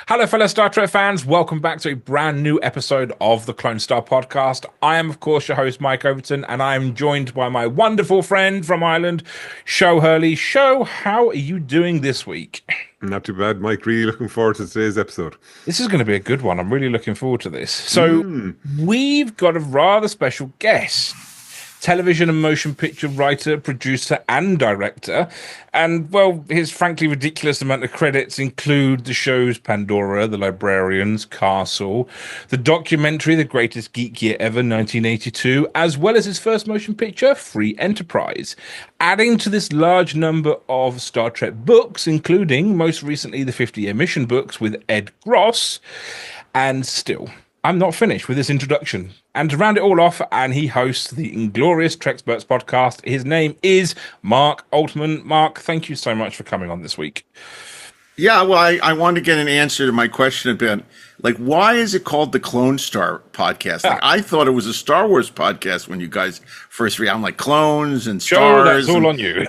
Hello, fellow Star Trek fans. Welcome back to a brand new episode of the Clonestar Podcast. I am, of course, your host, Mike Overton, and I am joined by my wonderful friend from Ireland, Sho Hurley. Sho, how are you doing this week? Not too bad, Mike. Really looking forward to today's episode. This is going to be a good one. I'm really looking forward to this. So, we've got a rather special guest. Television and motion picture writer, producer, and director. And, well, his frankly ridiculous amount of credits include the shows Pandora, The Librarians, Castle, the documentary The Greatest Geek Year Ever, 1982, as well as his first motion picture, Free Enterprise. Adding to this large number of Star Trek books, including, most recently, the 50-year mission books with Ed Gross. And still, I'm not finished with this introduction. And to round it all off, and he hosts the Inglorious Treksperts podcast. His name is Mark Altman. Mark, thank you so much for coming on this week. Yeah, well, I wanted to get an answer to my question about, like, why is it called the Clonestar Podcast? Like, I thought it was a Star Wars podcast when you guys first read. I'm like, clones and stars. Sure, that's all on you.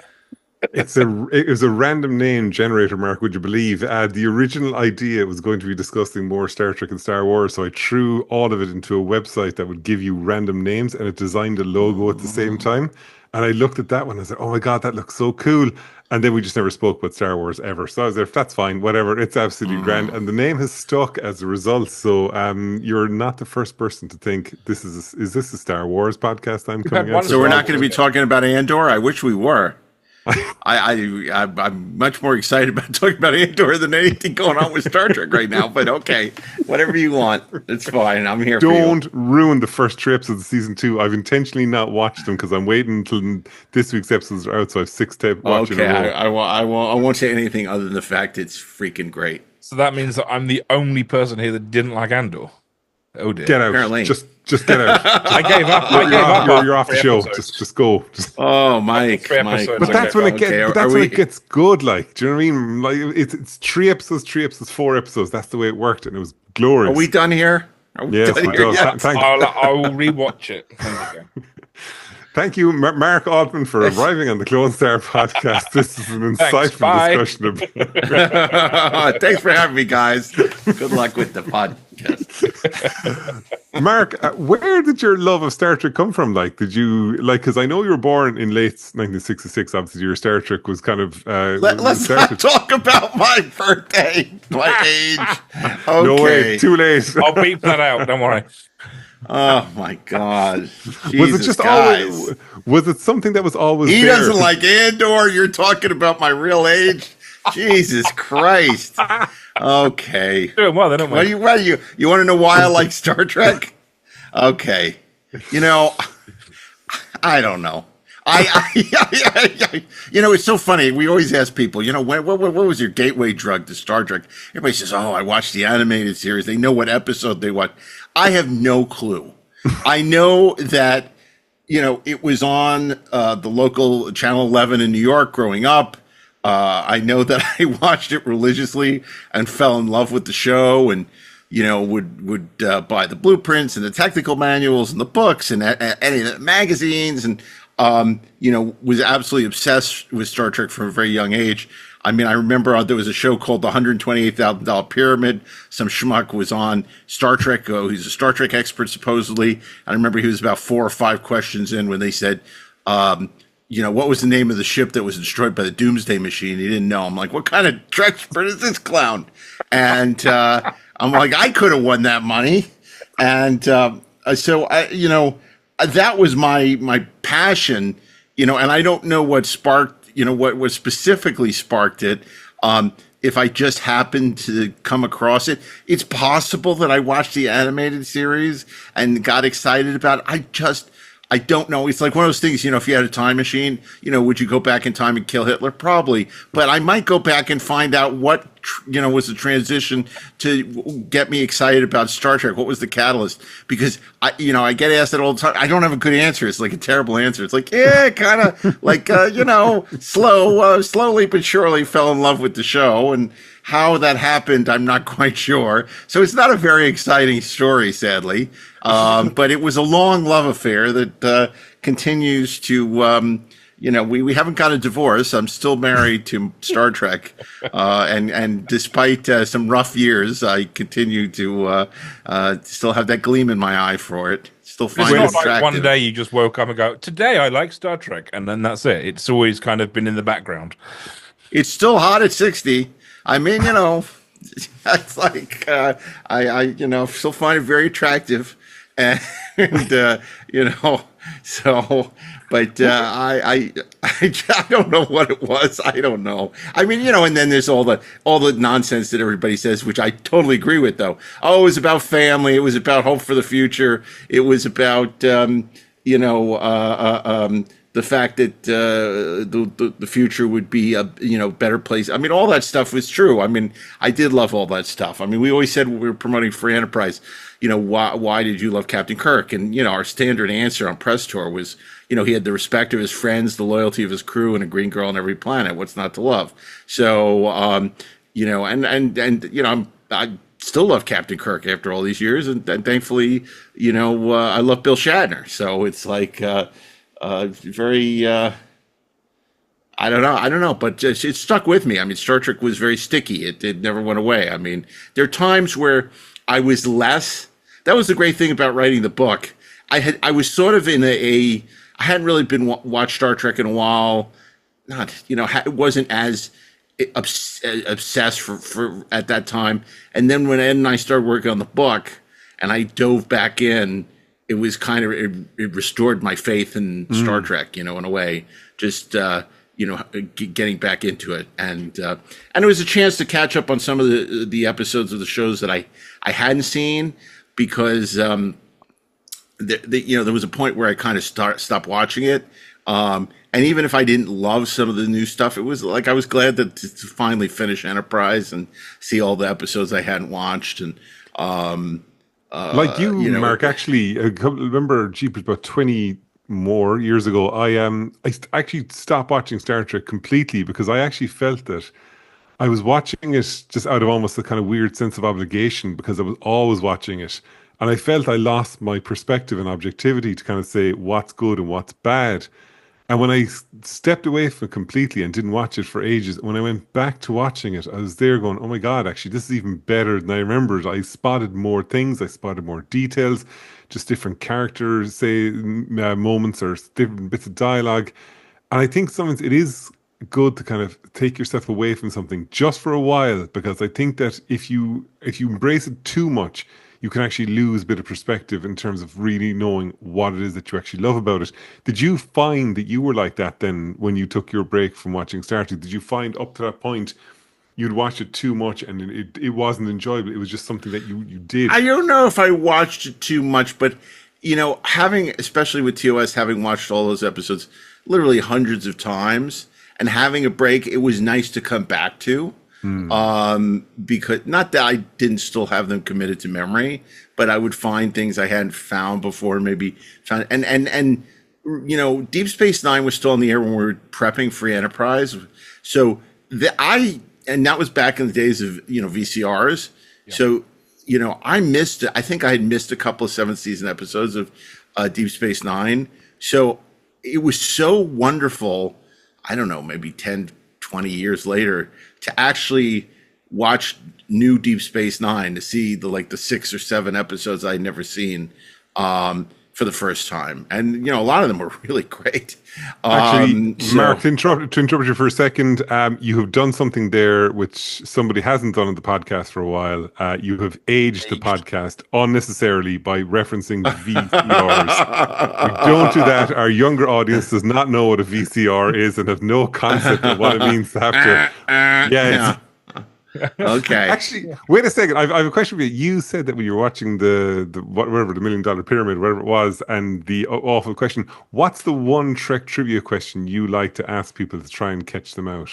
It was a random name generator, Mark, would you believe? The original idea was going to be discussing more Star Trek and Star Wars, so I threw all of it into a website that would give you random names, and it designed a logo at the same time. And I looked at that one and I said, oh my God, that looks so cool. And then we just never spoke about Star Wars ever. So I was like, that's fine, whatever, it's absolutely grand. And the name has stuck as a result. So you're not the first person to think, is this a Star Wars podcast I'm coming out? So we're not going to be talking about Andor? I wish we were. I'm much more excited about talking about Andor than anything going on with Star Trek right now. But okay, whatever you want, it's fine. I'm here. Don't ruin the first 3 episodes of season 2. I've intentionally not watched them because I'm waiting until this week's episodes are out. So I have 6 to watch. Okay, I won't say anything other than the fact it's freaking great. So that means that I'm the only person here that didn't like Andor. Oh dear! Get out! Apparently. Just get out. I gave up. You're off the show. Just go. Oh, Mike. But that's when it gets. When it gets good. Like, do you know what I mean? Like, it's 3 episodes, 4 episodes. That's the way it worked, and it was glorious. Are we done here? Yes, we do. I will rewatch it. Thank you, Mark Altman, for arriving on the Clonestar Podcast. This is an insightful discussion. Thanks for having me, guys. Good luck with the podcast. Mark, where did your love of Star Trek come from? Like, did you because I know you were born in late 1966. Obviously, your Star Trek was kind of. Let's not talk about my birthday, my age. Okay. No way, too late. I'll beep that out. Don't worry. Oh my God! Jesus, was it just guys. always? Was it something that was always? He there? doesn't like Andor. You're talking about my real age. Jesus Christ! Okay. Doing well, then, don't we? You want to know why I like Star Trek? Okay. I don't know. It's so funny. We always ask people, what was your gateway drug to Star Trek? Everybody says, oh, I watched the animated series. They know what episode they watched. I have no clue. I know that, it was on the local Channel 11 in New York growing up. I know that I watched it religiously and fell in love with the show and, would buy the blueprints and the technical manuals and the books and any of the magazines and, was absolutely obsessed with Star Trek from a very young age. I mean, I remember there was a show called The $128,000 Pyramid. Some schmuck was on Star Trek. He's a Star Trek expert, supposedly. I remember he was about 4 or 5 questions in when they said, what was the name of the ship that was destroyed by the Doomsday Machine? He didn't know. I'm like, what kind of Trekspert is this clown? And I'm like, I could have won that money. And that was my passion, and I don't know what sparked, what specifically sparked it. If I just happened to come across it, it's possible that I watched the animated series and got excited about it. I don't know. It's like one of those things, if you had a time machine, would you go back in time and kill Hitler? Probably. But I might go back and find out what, was the transition to get me excited about Star Trek. What was the catalyst? Because I get asked that all the time. I don't have a good answer. It's like a terrible answer. It's like, yeah, kind of like, slowly but surely fell in love with the show. And how that happened, I'm not quite sure. So it's not a very exciting story, sadly. But it was a long love affair that continues to, we haven't got a divorce. I'm still married to Star Trek, and despite some rough years, I continue to still have that gleam in my eye for it. Still find it It's not attractive. like one day you just woke up and go, "Today I like Star Trek," and then that's it. It's always kind of been in the background. It's still hot at 60. I mean, that's like I still find it very attractive, and so. But I don't know what it was. I don't know. I mean, and then there's all the nonsense that everybody says, which I totally agree with, though. Oh, it was about family. It was about hope for the future. It was about the fact that the future would be a better place. I mean, all that stuff was true. I mean, I did love all that stuff. I mean, we always said when we were promoting Free Enterprise, why did you love Captain Kirk? And our standard answer on press tour was, he had the respect of his friends, the loyalty of his crew, and a green girl on every planet. What's not to love? So, I still love Captain Kirk after all these years, and thankfully, I love Bill Shatner. So it's like very. I don't know, but it stuck with me. I mean, Star Trek was very sticky. It never went away. I mean, there are times where I was less. That was the great thing about writing the book. I was sort of in I hadn't really been watched Star Trek in a while. It wasn't as obsessed for at that time. And then when Ed and I started working on the book, and I dove back in, it was kind of it restored my faith in Star Trek. In a way, just getting back into it, and it was a chance to catch up on some of the episodes of the shows that I hadn't seen, because there was a point where I kind of stopped watching it. And even if I didn't love some of the new stuff, it was like I was glad to finally finish Enterprise and see all the episodes I hadn't watched. And like Mark, actually, I remember Jeepers about 20 more years ago. I actually stopped watching Star Trek completely because I actually felt that I was watching it just out of almost a kind of weird sense of obligation, because I was always watching it. And I felt I lost my perspective and objectivity to kind of say what's good and what's bad. And when I stepped away from it completely and didn't watch it for ages, when I went back to watching it, I was there going, oh my God, actually, this is even better than I remembered. I spotted more things. I spotted more details, just different characters, say, moments or different bits of dialogue. And I think sometimes it is good to kind of take yourself away from something just for a while, because I think that if you embrace it too much, you can actually lose a bit of perspective in terms of really knowing what it is that you actually love about it. Did you find that you were like that then when you took your break from watching Star Trek? Did you find up to that point you'd watched it too much and it wasn't enjoyable? It was just something that you did? I don't know if I watched it too much, but, having, especially with TOS, having watched all those episodes literally hundreds of times and having a break, it was nice to come back to. Because not that I didn't still have them committed to memory, but I would find things I hadn't found before, maybe found, and Deep Space Nine was still on the air when we were prepping Free Enterprise. So and that was back in the days of, VCRs. Yeah. So, I think I had missed a couple of 7th season episodes of Deep Space Nine. So it was so wonderful. I don't know, maybe 10, 20 years later, to actually watch new Deep Space Nine, to see the 6 or 7 episodes I'd never seen for the first time. And, a lot of them were really great. Actually, Mark, to interrupt you for a second, you have done something there which somebody hasn't done on the podcast for a while. You have aged the podcast unnecessarily by referencing VCRs. We don't do that. Our younger audience does not know what a VCR is and have no concept of what it means to have to. Yeah. Okay. Actually, wait a second. I have a question for you. You said that when you were watching the $1 million pyramid, whatever it was, and the awful question. What's the one Trek trivia question you like to ask people to try and catch them out?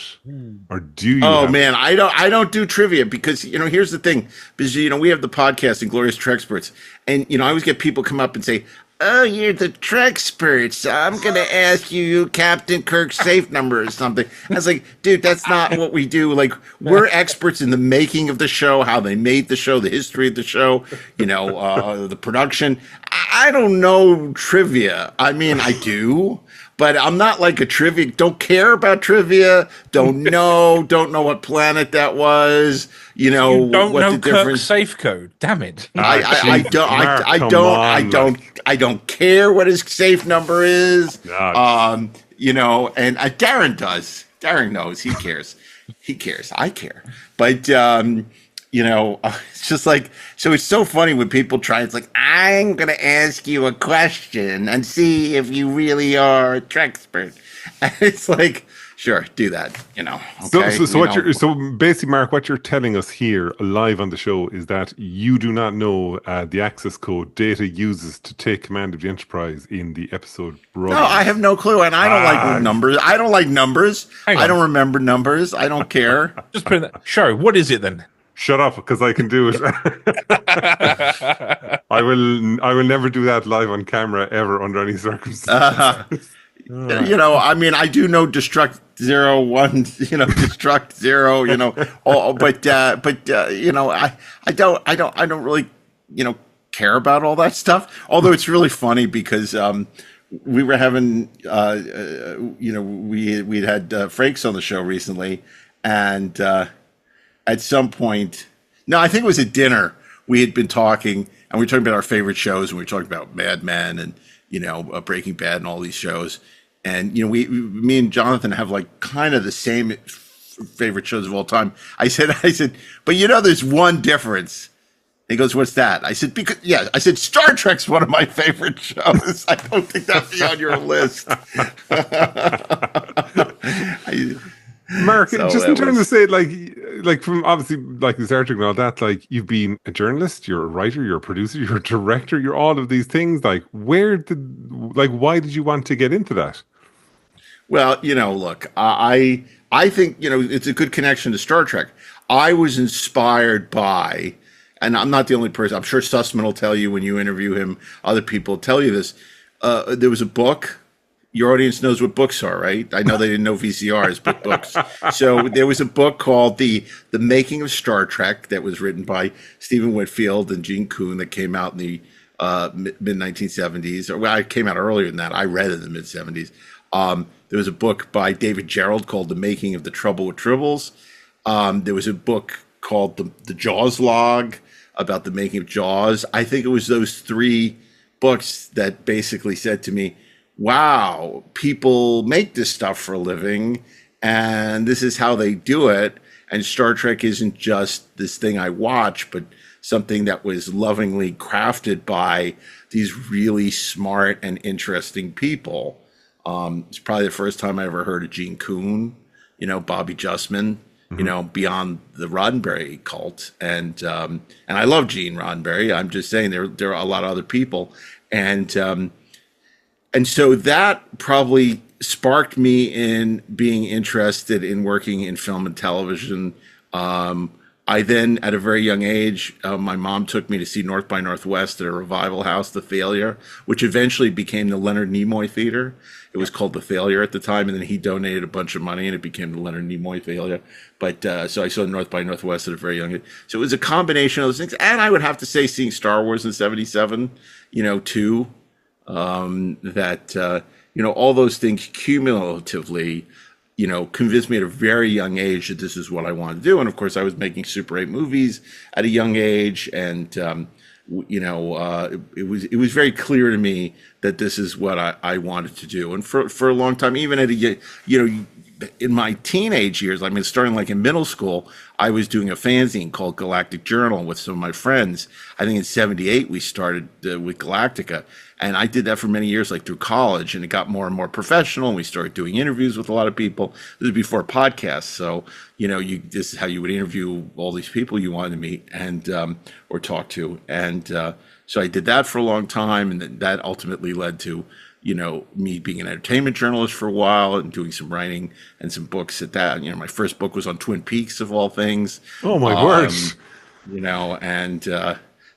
Or do you? Oh man, I don't do trivia because here's the thing. Because we have the podcast Inglorious Treksperts, and I always get people come up and say, "Oh, you're the Treksperts. I'm going to ask you Captain Kirk's safe number or something." I was like, dude, that's not what we do. Like, we're experts in the making of the show, how they made the show, the history of the show, the production. I don't know trivia. I mean, I do, but I'm not like a trivia. Don't care about trivia. Don't know what planet that was. You know, You don't what know the Kirk's difference. safe code. Damn it. I don't care what his safe number is. You know, and Darren does. Darren knows. He cares. I care. But you know, it's just like, so it's so funny when people try. It's like, I'm going to ask you a question and see if you really are a Trekspert. And it's like, sure, do that. You know. Okay? So basically, Mark, what you're telling us here live on the show is that you do not know the access code Data uses to take command of the Enterprise in the episode Brothers. No, I have no clue, and I don't like numbers. I don't like numbers. I don't remember numbers. I don't care. Just put it there. Show, what is it then? Shut up, because I can do it. I will never do that live on camera ever under any circumstances. You know, I mean, I do know Destruct 01, you know, Destruct 0, you know, but you know, I don't really, you know, care about all that stuff. Although it's really funny because we were having, you know, we'd had Frakes on the show recently, and at some point, no, I think it was at dinner, we had been talking, and we were talking about our favorite shows, and we were talking about Mad Men and, you know, Breaking Bad and all these shows. And, you know, me and Jonathan have like kind of the same favorite shows of all time. I said, but you know, there's one difference. He goes, what's that? I said, I said, Star Trek's one of my favorite shows. I don't think that'd be on your list. Mark, so just in terms of say, like from obviously like the Star Trek and all that, like you've been a journalist, you're a writer, you're a producer, you're a director, you're all of these things. Like, why did you want to get into that? Well, you know, look, I think, you know, it's a good connection to Star Trek. I was inspired by, and I'm not the only person, I'm sure Sussman will tell you when you interview him, other people tell you this. There was a book. Your audience knows what books are, right? I know they didn't know VCRs, but books. So there was a book called The Making of Star Trek that was written by Stephen Whitfield and Gene Kuhn that came out in the mid-1970s. Or, well, it came out earlier than that. I read it in the mid-70s. There was a book by David Gerald called The Making of the Trouble with Tribbles. There was a book called the Jaws Log about the making of Jaws. I think it was those three books that basically said to me, wow, people make this stuff for a living, and this is how they do it. And Star Trek isn't just this thing I watch, but something that was lovingly crafted by these really smart and interesting people. It's probably the first time I ever heard of Gene Kuhn, you know, Bobby Justman, you know, beyond the Roddenberry cult. And I love Gene Roddenberry. I'm just saying there are a lot of other people. And so that probably sparked me in being interested in working in film and television. I then, at a very young age, my mom took me to see North by Northwest at a revival house, The Failure, which eventually became the Leonard Nimoy Theater. It was called The Failure at the time, and then he donated a bunch of money, and it became the Leonard Nimoy Failure. But so I saw North by Northwest at a very young age. So it was a combination of those things. And I would have to say seeing Star Wars in 77, you know, too, you know, all those things cumulatively, you know, convinced me at a very young age that this is what I wanted to do. And of course, I was making Super 8 movies at a young age, and you know, it was very clear to me that this is what I wanted to do. And for a long time, even at you know, in my teenage years, I mean, starting like in middle school, I was doing a fanzine called Galactic Journal with some of my friends. I think in 78, we started with Galactica. And I did that for many years, like through college, and it got more and more professional. And we started doing interviews with a lot of people. This is before podcasts. So, you know, this is how you would interview all these people you wanted to meet and, or talk to. And, so I did that for a long time. And that ultimately led to, you know, me being an entertainment journalist for a while and doing some writing and some books at that. You know, my first book was on Twin Peaks, of all things. Oh my word. You know, and,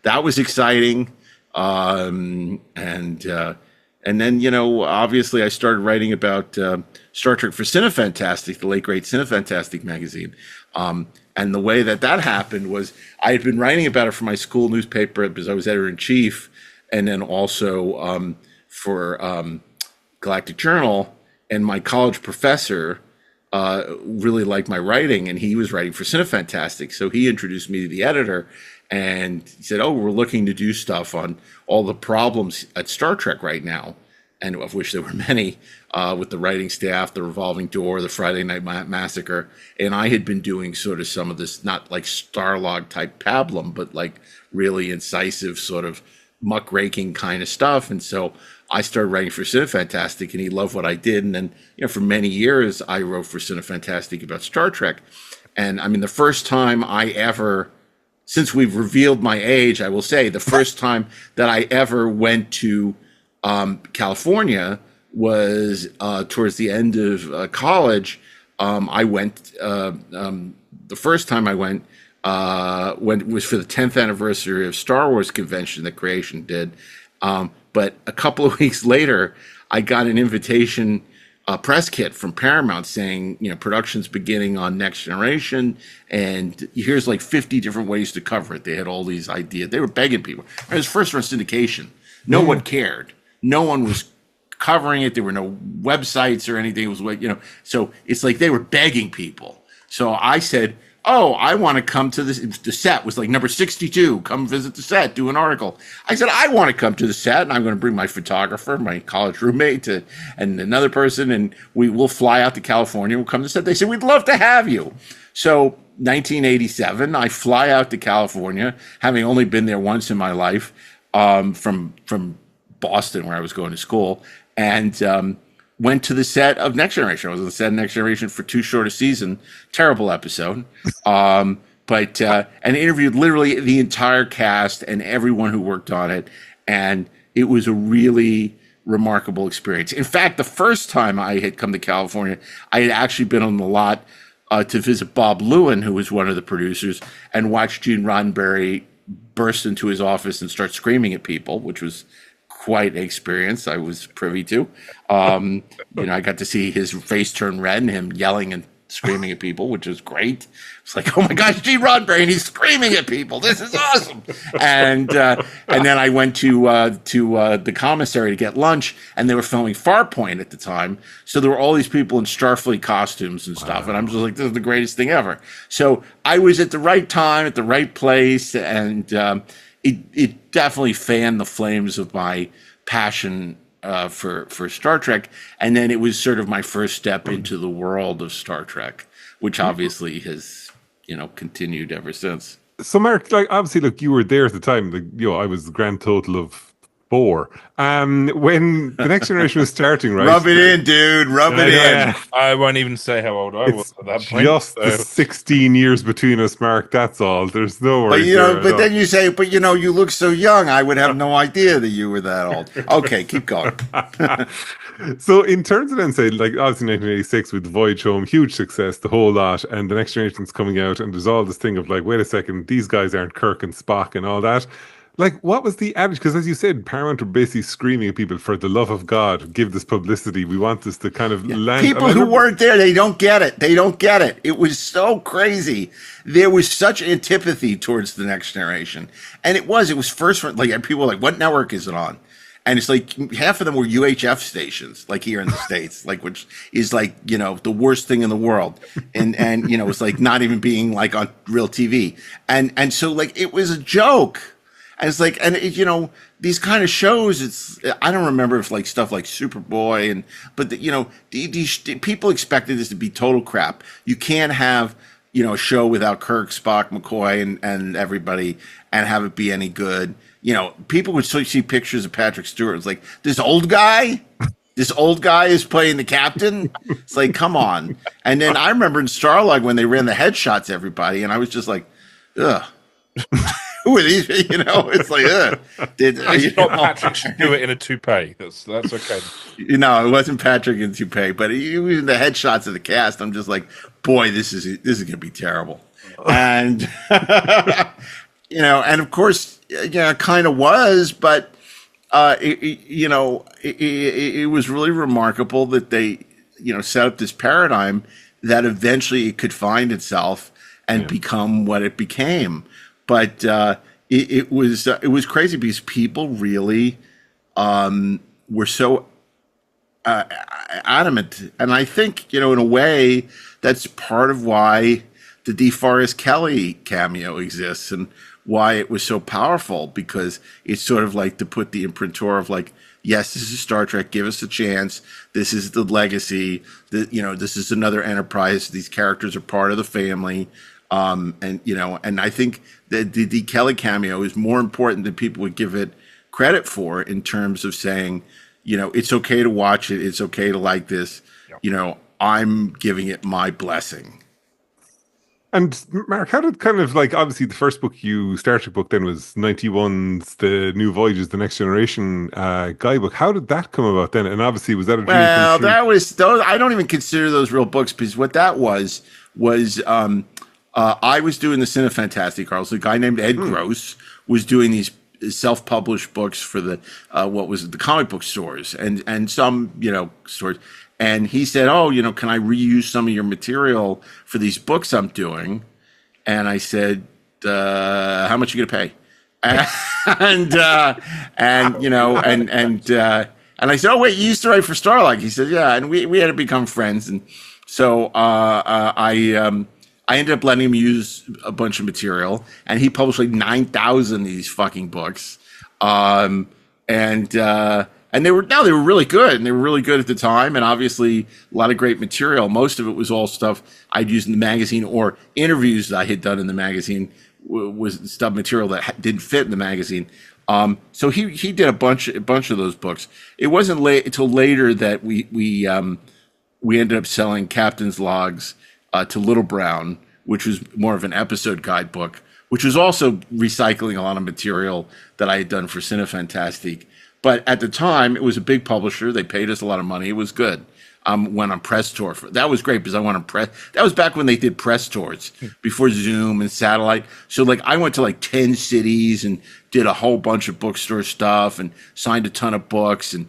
that was exciting. And then, you know, obviously I started writing about Star Trek for Cinefantastic, the late great Cinefantastic magazine. And the way that happened was I had been writing about it for my school newspaper because I was editor in chief, and then also for Galactic Journal, and my college professor really liked my writing, and he was writing for Cinefantastic. So he introduced me to the editor, and he said, "Oh, we're looking to do stuff on all the problems at Star Trek right now," and of which there were many, with the writing staff, the revolving door, the Friday Night Massacre. And I had been doing sort of some of this, not like Starlog type pablum, but like really incisive sort of muckraking kind of stuff. And so I started writing for Cinefantastic, and he loved what I did. And then, for many years, I wrote for Cinefantastic about Star Trek. And I mean, the first time I ever, since we've revealed my age, I will say the first time that I ever went to California was towards the end of college. I went, the first time I went was for the 10th anniversary of Star Wars convention that Creation did. But a couple of weeks later, I got an invitation, press kit from Paramount saying, production's beginning on Next Generation, and here's like 50 different ways to cover it. They had all these ideas. They were begging people. It was first run syndication. No one cared. No one was covering it. There were no websites or anything. It was so it's like they were begging people. So I said, "Oh, I want to come to this." The set was like number 62. Come visit the set, do an article. I said, "I want to come to the set, and I'm going to bring my photographer, my college roommate, and another person, and we'll fly out to California. We'll come to the set." They said, "We'd love to have you." So 1987, I fly out to California, having only been there once in my life, from Boston, where I was going to school, and went to the set of Next Generation. I was on the set of Next Generation for too short a season. Terrible episode. And interviewed literally the entire cast and everyone who worked on it. And it was a really remarkable experience. In fact, the first time I had come to California, I had actually been on the lot to visit Bob Lewin, who was one of the producers, and watch Gene Roddenberry burst into his office and start screaming at people, which was quite an experience I was privy to. I got to see his face turn red and him yelling and screaming at people, which was great. It's like, oh my gosh, Gene Roddenberry, and he's screaming at people. This is awesome. And then I went to the commissary to get lunch, and they were filming Farpoint at the time. So there were all these people in Starfleet costumes and stuff. And I'm just like, this is the greatest thing ever. So I was at the right time, at the right place, and it definitely fanned the flames of my passion for Star Trek. And then it was sort of my first step into the world of Star Trek, which obviously has, continued ever since. So Mark, obviously, look, you were there at the time. I was the grand total of 4. When the Next Generation was starting, right? Rub it in, dude. Rub it in. I won't even say how old I was at that point. Just the 16 years between us, Mark. That's all. There's no worries. But then you say, you look so young. I would have no idea that you were that old. Okay, keep going. So in terms of then, say, like obviously 1986 with Voyage Home, huge success, the whole lot, and the Next Generation's coming out, and there's all this thing of like, wait a second, these guys aren't Kirk and Spock and all that. Like, what was the average? Because as you said, Paramount were basically screaming at people, for the love of God, give this publicity. We want this to kind of land. People who weren't there, they don't get it. They don't get it. It was so crazy. There was such antipathy towards the Next Generation. And it was first, like, people were like, what network is it on? And it's like half of them were UHF stations, like here in the States, like, which is like, the worst thing in the world. And it's like not even being like on real TV. And so like, it was a joke. And it's like, these kind of shows, I don't remember if like stuff like Superboy but these people expected this to be total crap. You can't have, a show without Kirk, Spock, McCoy, and everybody and have it be any good. People would see pictures of Patrick Stewart. It's like, this old guy is playing the captain. It's like, come on. And then I remember in Starlog when they ran the headshots, everybody, and I was just like, ugh. Who are these? It's like, it's not Patrick Stewart in a toupee. That's okay. It wasn't Patrick in a toupee, but even the headshots of the cast, I'm just like, boy, this is going to be terrible. And and of course, it kind of was, but it was really remarkable that they set up this paradigm that eventually it could find itself and become what it became. But it was crazy because people really were so adamant. And I think, in a way, that's part of why the DeForest Kelley cameo exists and why it was so powerful, because it's sort of like to put the imprintor of like, yes, this is Star Trek. Give us a chance. This is the legacy. This is another Enterprise. These characters are part of the family. And I think that the Kelley cameo is more important than people would give it credit for, in terms of saying, it's okay to watch it. It's okay to like this. Yep. I'm giving it my blessing. And Mark, how did kind of like, obviously the first book Star Trek book then was 91's The New Voyages, The Next Generation guidebook. How did that come about then? And obviously, was that a dream Well, come true? that was those. I don't even consider those real books, because what that was I was doing the Cinefantastic articles. A guy named Ed Gross was doing these self-published books for the the comic book stores and some stores. And he said, "Oh, can I reuse some of your material for these books I'm doing?" And I said, "How much are you gonna pay?" And I said, "Oh, wait, you used to write for Starlight?" He said, "Yeah." And we had to become friends, and so I ended up letting him use a bunch of material, and he published like 9,000 of these fucking books, and they were really good, and they were really good at the time, and obviously a lot of great material. Most of it was all stuff I'd used in the magazine, or interviews that I had done in the magazine was stuff material that didn't fit in the magazine. So he did a bunch of those books. It wasn't until later that we ended up selling Captain's Logs to Little Brown, which was more of an episode guidebook, which was also recycling a lot of material that I had done for Cinefantastique. But at the time, it was a big publisher. They paid us a lot of money. It was good. Went on press tour. That was great, because I went on press. That was back when they did press tours before Zoom and satellite. So like I went to like 10 cities and did a whole bunch of bookstore stuff and signed a ton of books. And,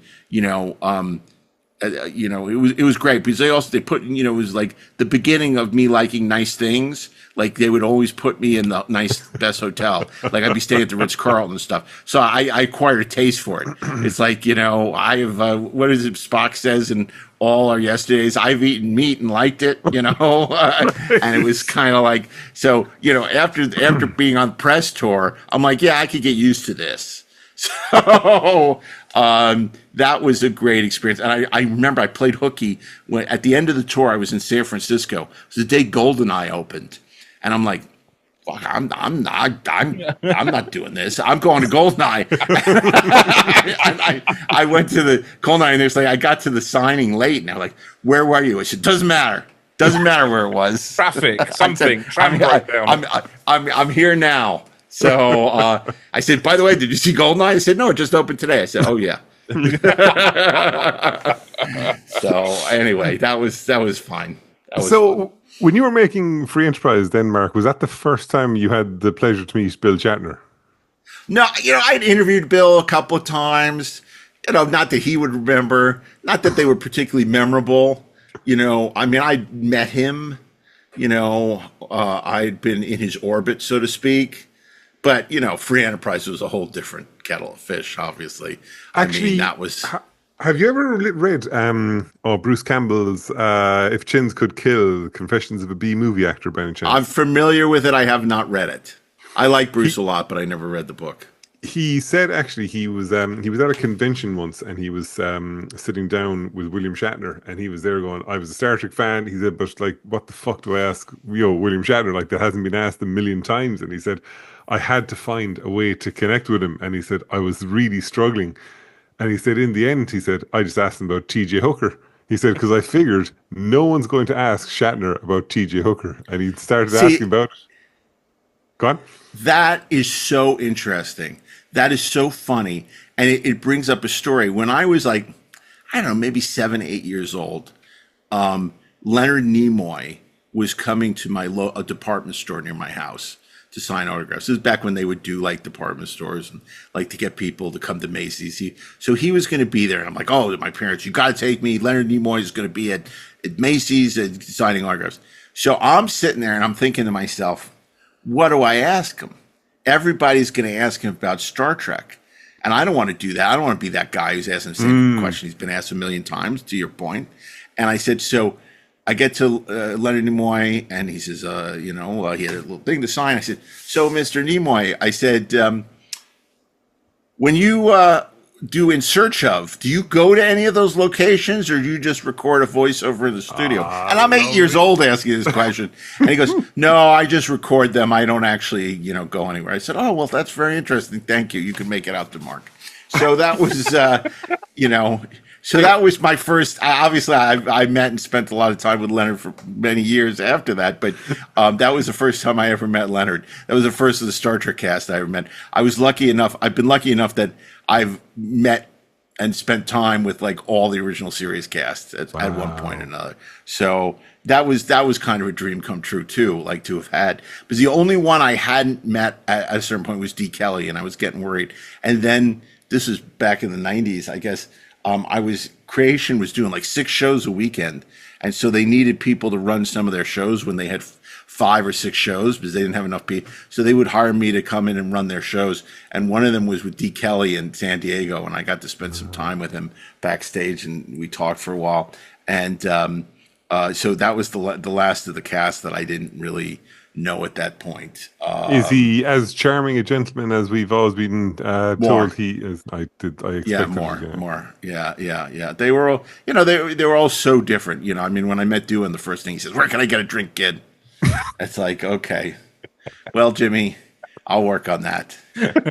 it was great, because they put, it was like the beginning of me liking nice things. Like they would always put me in the nice best hotel. Like I'd be staying at the Ritz-Carlton and stuff. So I acquired a taste for it. It's like, I have, what is it Spock says in All Our Yesterdays? I've eaten meat and liked it, and it was kind of like, so, after being on press tour, I'm like, yeah, I could get used to this. So that was a great experience. And I remember I played hooky when at the end of the tour. I was in San Francisco. It was the day GoldenEye opened, and I'm like, "Fuck, I'm not doing this. I'm going to GoldenEye." I went to the GoldenEye, and there's like I got to the signing late, and they're like, "Where were you?" I said, "Doesn't matter. Doesn't matter where it was. Traffic, something. I'm here now." So I said, "By the way, did you see GoldenEye?" I said, "No, it just opened today." I said, "Oh yeah." So anyway, that was fine. Fun. When you were making Free Enterprise, then Mark, was that the first time you had the pleasure to meet Bill Shatner? No, I'd interviewed Bill a couple of times. Not that he would remember. Not that they were particularly memorable. I met him. I'd been in his orbit, so to speak. But, Free Enterprise was a whole different kettle of fish, obviously. Actually, that was... Have you ever read Bruce Campbell's If Chins Could Kill, Confessions of a B-Movie Actor, by any chance? I'm familiar with it. I have not read it. I like Bruce a lot, but I never read the book. He said, actually, he was at a convention once, and he was sitting down with William Shatner, and he was there going, "I was a Star Trek fan." He said, "But, like, what the fuck do I ask, William Shatner? Like, that hasn't been asked a million times." And he said, "I had to find a way to connect with him." And he said, "I was really struggling." And he said, in the end, he said, "I just asked him about T.J. Hooker." He said, "Because I figured no one's going to ask Shatner about T.J. Hooker." And he started asking about it. Go on. That is so interesting. That is so funny. And it brings up a story. When I was like, I don't know, maybe 7, 8 years old, Leonard Nimoy was coming to a department store near my house to sign autographs. This is back when they would do like department stores and like to get people to come to Macy's. So he was going to be there. And I'm like, "Oh, my parents, you got to take me. Leonard Nimoy is going to be at Macy's signing autographs." So I'm sitting there and I'm thinking to myself, what do I ask him? Everybody's going to ask him about Star Trek. And I don't want to do that. I don't want to be that guy who's asking the same question he's been asked a million times, to your point. And I said, so I get to Leonard Nimoy, and he says, he had a little thing to sign. I said, so Mr. Nimoy, I said, when you do In Search Of, do you go to any of those locations, or do you just record a voiceover in the studio? And I'm 8 years old asking this question. And he goes, no, I just record them. I don't actually, go anywhere. I said, oh, well, that's very interesting. Thank you. You can make it out to Mark. So that was, so that was my first. Obviously, I met and spent a lot of time with Leonard for many years after that. But that was the first time I ever met Leonard. That was the first of the Star Trek cast I ever met. I've been lucky enough that I've met and spent time with like all the original series cast at one point or another. So that was kind of a dream come true too, like to have had. But the only one I hadn't met at a certain point was D. Kelly, and I was getting worried. And then this was back in the 90s, I guess. Creation was doing like 6 shows a weekend, and so they needed people to run some of their shows when they had 5 or 6 shows because they didn't have enough people. So they would hire me to come in and run their shows, and one of them was with D. Kelly in San Diego, and I got to spend some time with him backstage, and we talked for a while. And so that was the last of the cast that I didn't really know at that point. Is he as charming a gentleman as we've always been told he is? I expect more. Yeah. They were all, they were all so different. I mean, when I met Doohan, the first thing he says, "Where can I get a drink, kid?" It's like, okay, well, Jimmy, I'll work on that. Actually,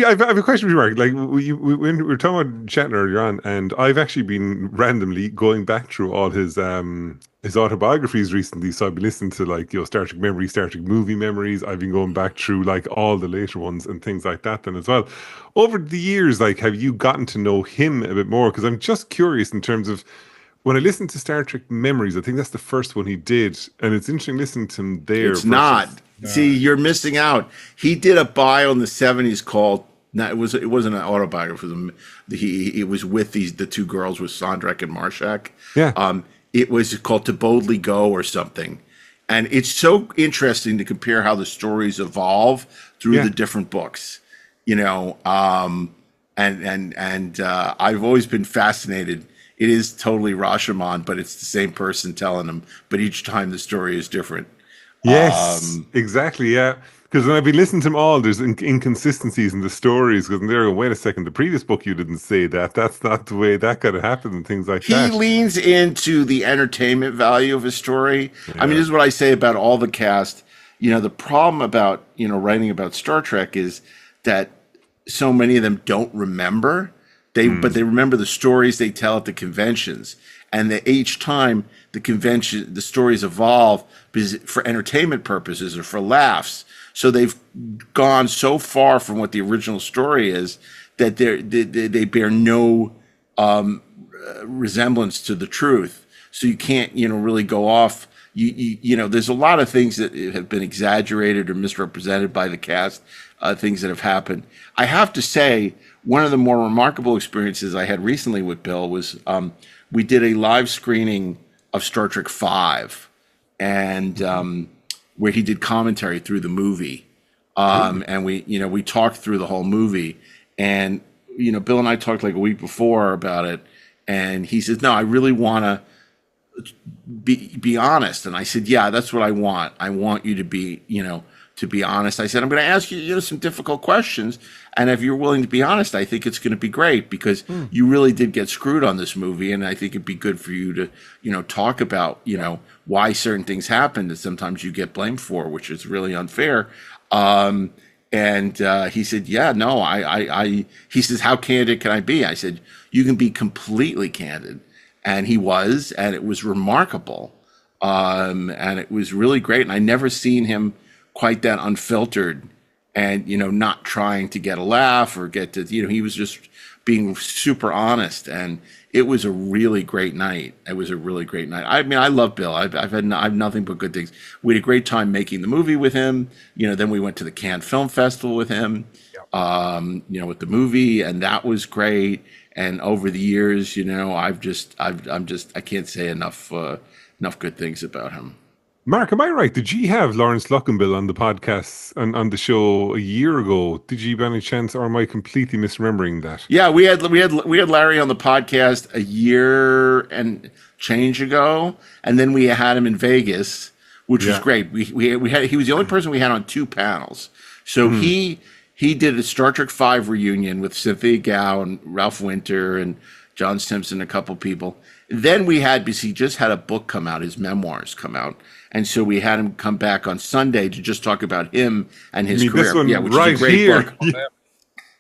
I have a question for you, Mark. Like when we were talking about Shatner earlier on, and I've actually been randomly going back through all his autobiographies recently. So I've been listening to like Star Trek Memories, Star Trek Movie Memories. I've been going back through like all the later ones and things like that then as well. Over the years, like, have you gotten to know him a bit more? Because I'm just curious in terms of, when I listened to Star Trek Memories, I think that's the first one he did, and it's interesting listening to him there. It's not. See, you're missing out. He did a bio in the 70s called. It wasn't an autobiography. It was with the 2 girls with Sondrak and Marshak. Yeah. It was called To Boldly Go or something, and it's so interesting to compare how the stories evolve through the different books. And I've always been fascinated. It is totally Rashomon, but it's the same person telling them. But each time the story is different. Yes, exactly. Yeah, because when I've been listening to them all, there's inconsistencies in the stories. Because they're going, wait a second, the previous book you didn't say that. That's not the way that could have happened, and things like that. He leans into the entertainment value of a story. Yeah. I mean, this is what I say about all the cast. The problem about writing about Star Trek is that so many of them don't remember. But they remember the stories they tell at the conventions, and each time the stories evolve for entertainment purposes or for laughs. So they've gone so far from what the original story is that they bear no resemblance to the truth. So you can't really go off. There's a lot of things that have been exaggerated or misrepresented by the cast, things that have happened. I have to say, one of the more remarkable experiences I had recently with Bill was we did a live screening of Star Trek V, and where he did commentary through the movie, and we talked through the whole movie, and Bill and I talked like a week before about it, and he says, "No, I really want to be honest," and I said, "Yeah, that's what I want. I want you to be to be honest." I said, "I'm going to ask you some difficult questions. And if you're willing to be honest, I think it's going to be great because you really did get screwed on this movie. And I think it'd be good for you to, talk about, why certain things happen that sometimes you get blamed for, which is really unfair." And he said, "Yeah, no, he says, how candid can I be?" I said, "You can be completely candid." And he was, and it was remarkable. And it was really great. And I never seen him quite that unfiltered and, not trying to get a laugh or get to, he was just being super honest. And it was a really great night. It was a really great night. I mean, I love Bill. I've had nothing but good things. We had a great time making the movie with him. Then we went to the Cannes Film Festival with him, with the movie, and that was great. And over the years, I can't say enough good things about him. Mark, am I right? Did you have Lawrence Luckenbill on the podcast on the show a year ago? Did you by any chance, or am I completely misremembering that? Yeah, we had Larry on the podcast a year and change ago, and then we had him in Vegas, which was great. We had he was the only person we had on 2 panels. So he did a Star Trek V reunion with Cynthia Gao and Ralph Winter and John Simpson, a couple people. Then we had, because he just had a book come out, his memoirs come out. And so we had him come back on Sunday to just talk about him and his career. This one which right is a great here. book.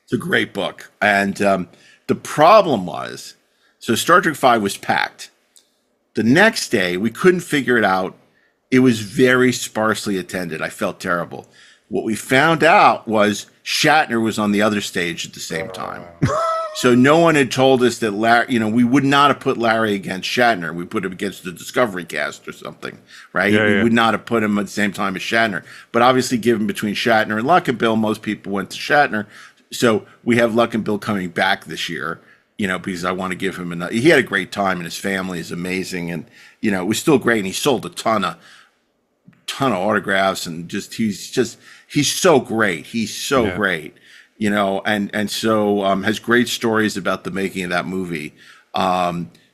It's a great book. And the problem was, so Star Trek V was packed. The next day, we couldn't figure it out. It was very sparsely attended. I felt terrible. What we found out was Shatner was on the other stage at the same time. So no one had told us that Larry, we would not have put Larry against Shatner. We put him against the Discovery cast or something, right? We would not have put him at the same time as Shatner. But obviously, given between Shatner and Luckenbill, most people went to Shatner. So we have Luckenbill coming back this year, because I want to give him another. He had a great time, and his family is amazing, and it was still great. And he sold a ton of autographs, and he's so great. He's so great. And so has great stories about the making of that movie.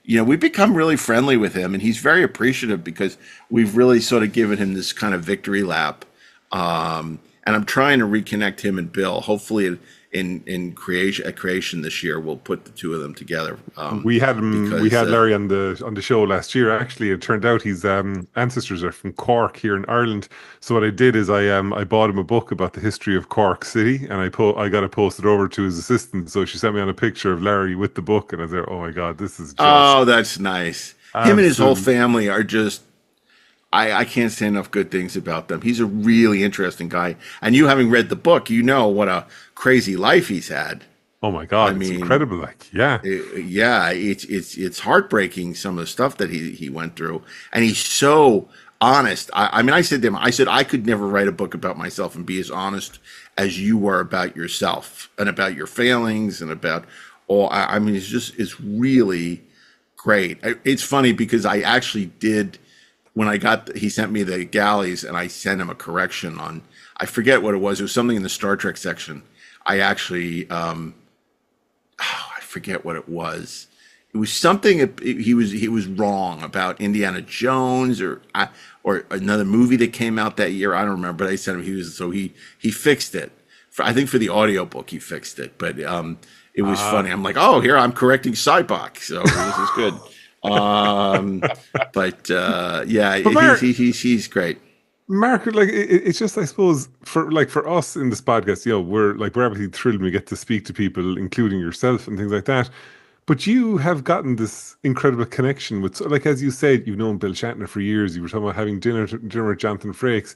We've become really friendly with him, and he's very appreciative because we've really sort of given him this kind of victory lap. And I'm trying to reconnect him and Bill. Hopefully, in creation this year, we'll put the two of them together. We had Larry on the show last year. Actually, it turned out his ancestors are from Cork here in Ireland. So what I did is I bought him a book about the history of Cork City, and I got it posted over to his assistant. So she sent me on a picture of Larry with the book, and I was there. Oh my God, this is just that's nice. Him and his whole family are just. I can't say enough good things about them. He's a really interesting guy. And you having read the book, what a crazy life he's had. Oh my God, it's incredible. It's heartbreaking, some of the stuff that he went through. And he's so honest. I said to him, I could never write a book about myself and be as honest as you were about yourself and about your failings and about all. It's really great. It's funny because I actually did. When he sent me the galleys, and I sent him a correction on, I forget what it was. It was something in the Star Trek section. I actually, I forget what it was. It was something he was wrong about Indiana Jones or another movie that came out that year. I don't remember. But I sent him. He fixed it. I think for the audiobook he fixed it. But it was funny. I'm like, oh, here I'm correcting Sci-Fi. So this is good. He's great. Mark, it's just, I suppose, for us in this podcast, we're obviously thrilled when we get to speak to people, including yourself and things like that. But you have gotten this incredible connection with, as you said, you've known Bill Shatner for years. You were talking about having dinner with Jonathan Frakes.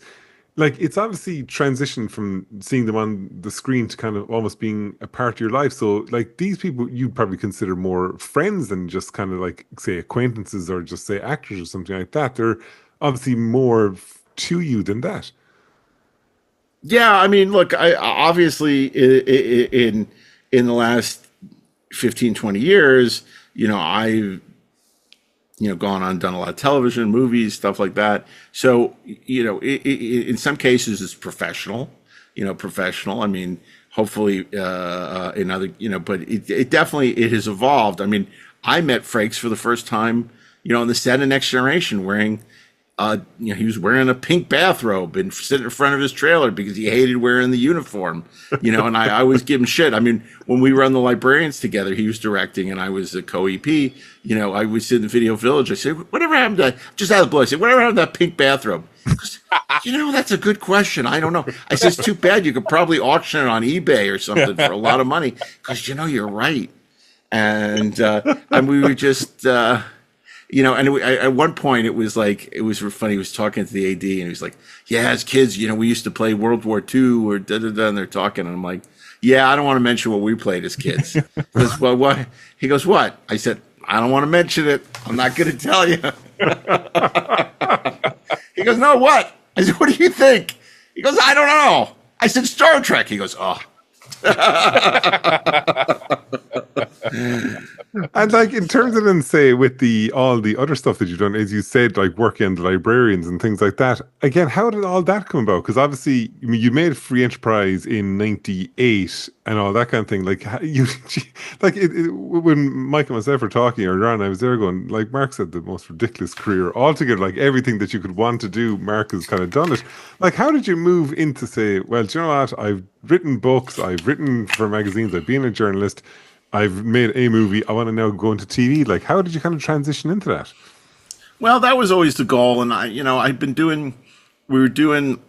It's obviously transitioned from seeing them on the screen to kind of almost being a part of your life. So, these people you'd probably consider more friends than just kind of say acquaintances or just say actors or something like that. They're obviously more to you than that. Yeah, look, I obviously in the last 15, 20 years, I've gone on, done a lot of television, movies, stuff like that. So, in some cases it's professional, hopefully in other, but it definitely, it has evolved. I met Frakes for the first time, on the set of Next Generation wearing, he was wearing a pink bathrobe and sitting in front of his trailer because he hated wearing the uniform, and I always give him shit. When we were on The Librarians together, he was directing and I was a co-EP, I would sit in the Video Village. I said, whatever happened to, just out of the blue, I said, whatever happened to that pink bathrobe? Because, that's a good question. I don't know. I said, it's too bad. You could probably auction it on eBay or something for a lot of money. Because, you're right. And we were just, at one point it was funny. He was talking to the AD and he was like, yeah, as kids, we used to play World War II or da-da-da, and they're talking. And I'm like, yeah, I don't want to mention what we played as kids. Because, well, what? He goes, what? I said, I don't want to mention it. I'm not going to tell you. He goes, no, what? I said, what do you think? He goes, I don't know. I said, Star Trek. He goes, oh. And like in terms of then say with all the other stuff that you've done, as you said, like working on the librarians and things like that. Again, how did all that come about? Because obviously, I mean, you made Free Enterprise in '98 and all that kind of thing. Like when Mike and myself were talking earlier on, I was there going, like Mark said, the most ridiculous career altogether. Like everything that you could want to do, Mark has kind of done it. Like, how did you move into say, well, do you know what? I've written books, I've written for magazines, I've been a journalist. I've made a movie. I want to now go into TV. Like, how did you kind of transition into that? Well, that was always the goal. And we were doing,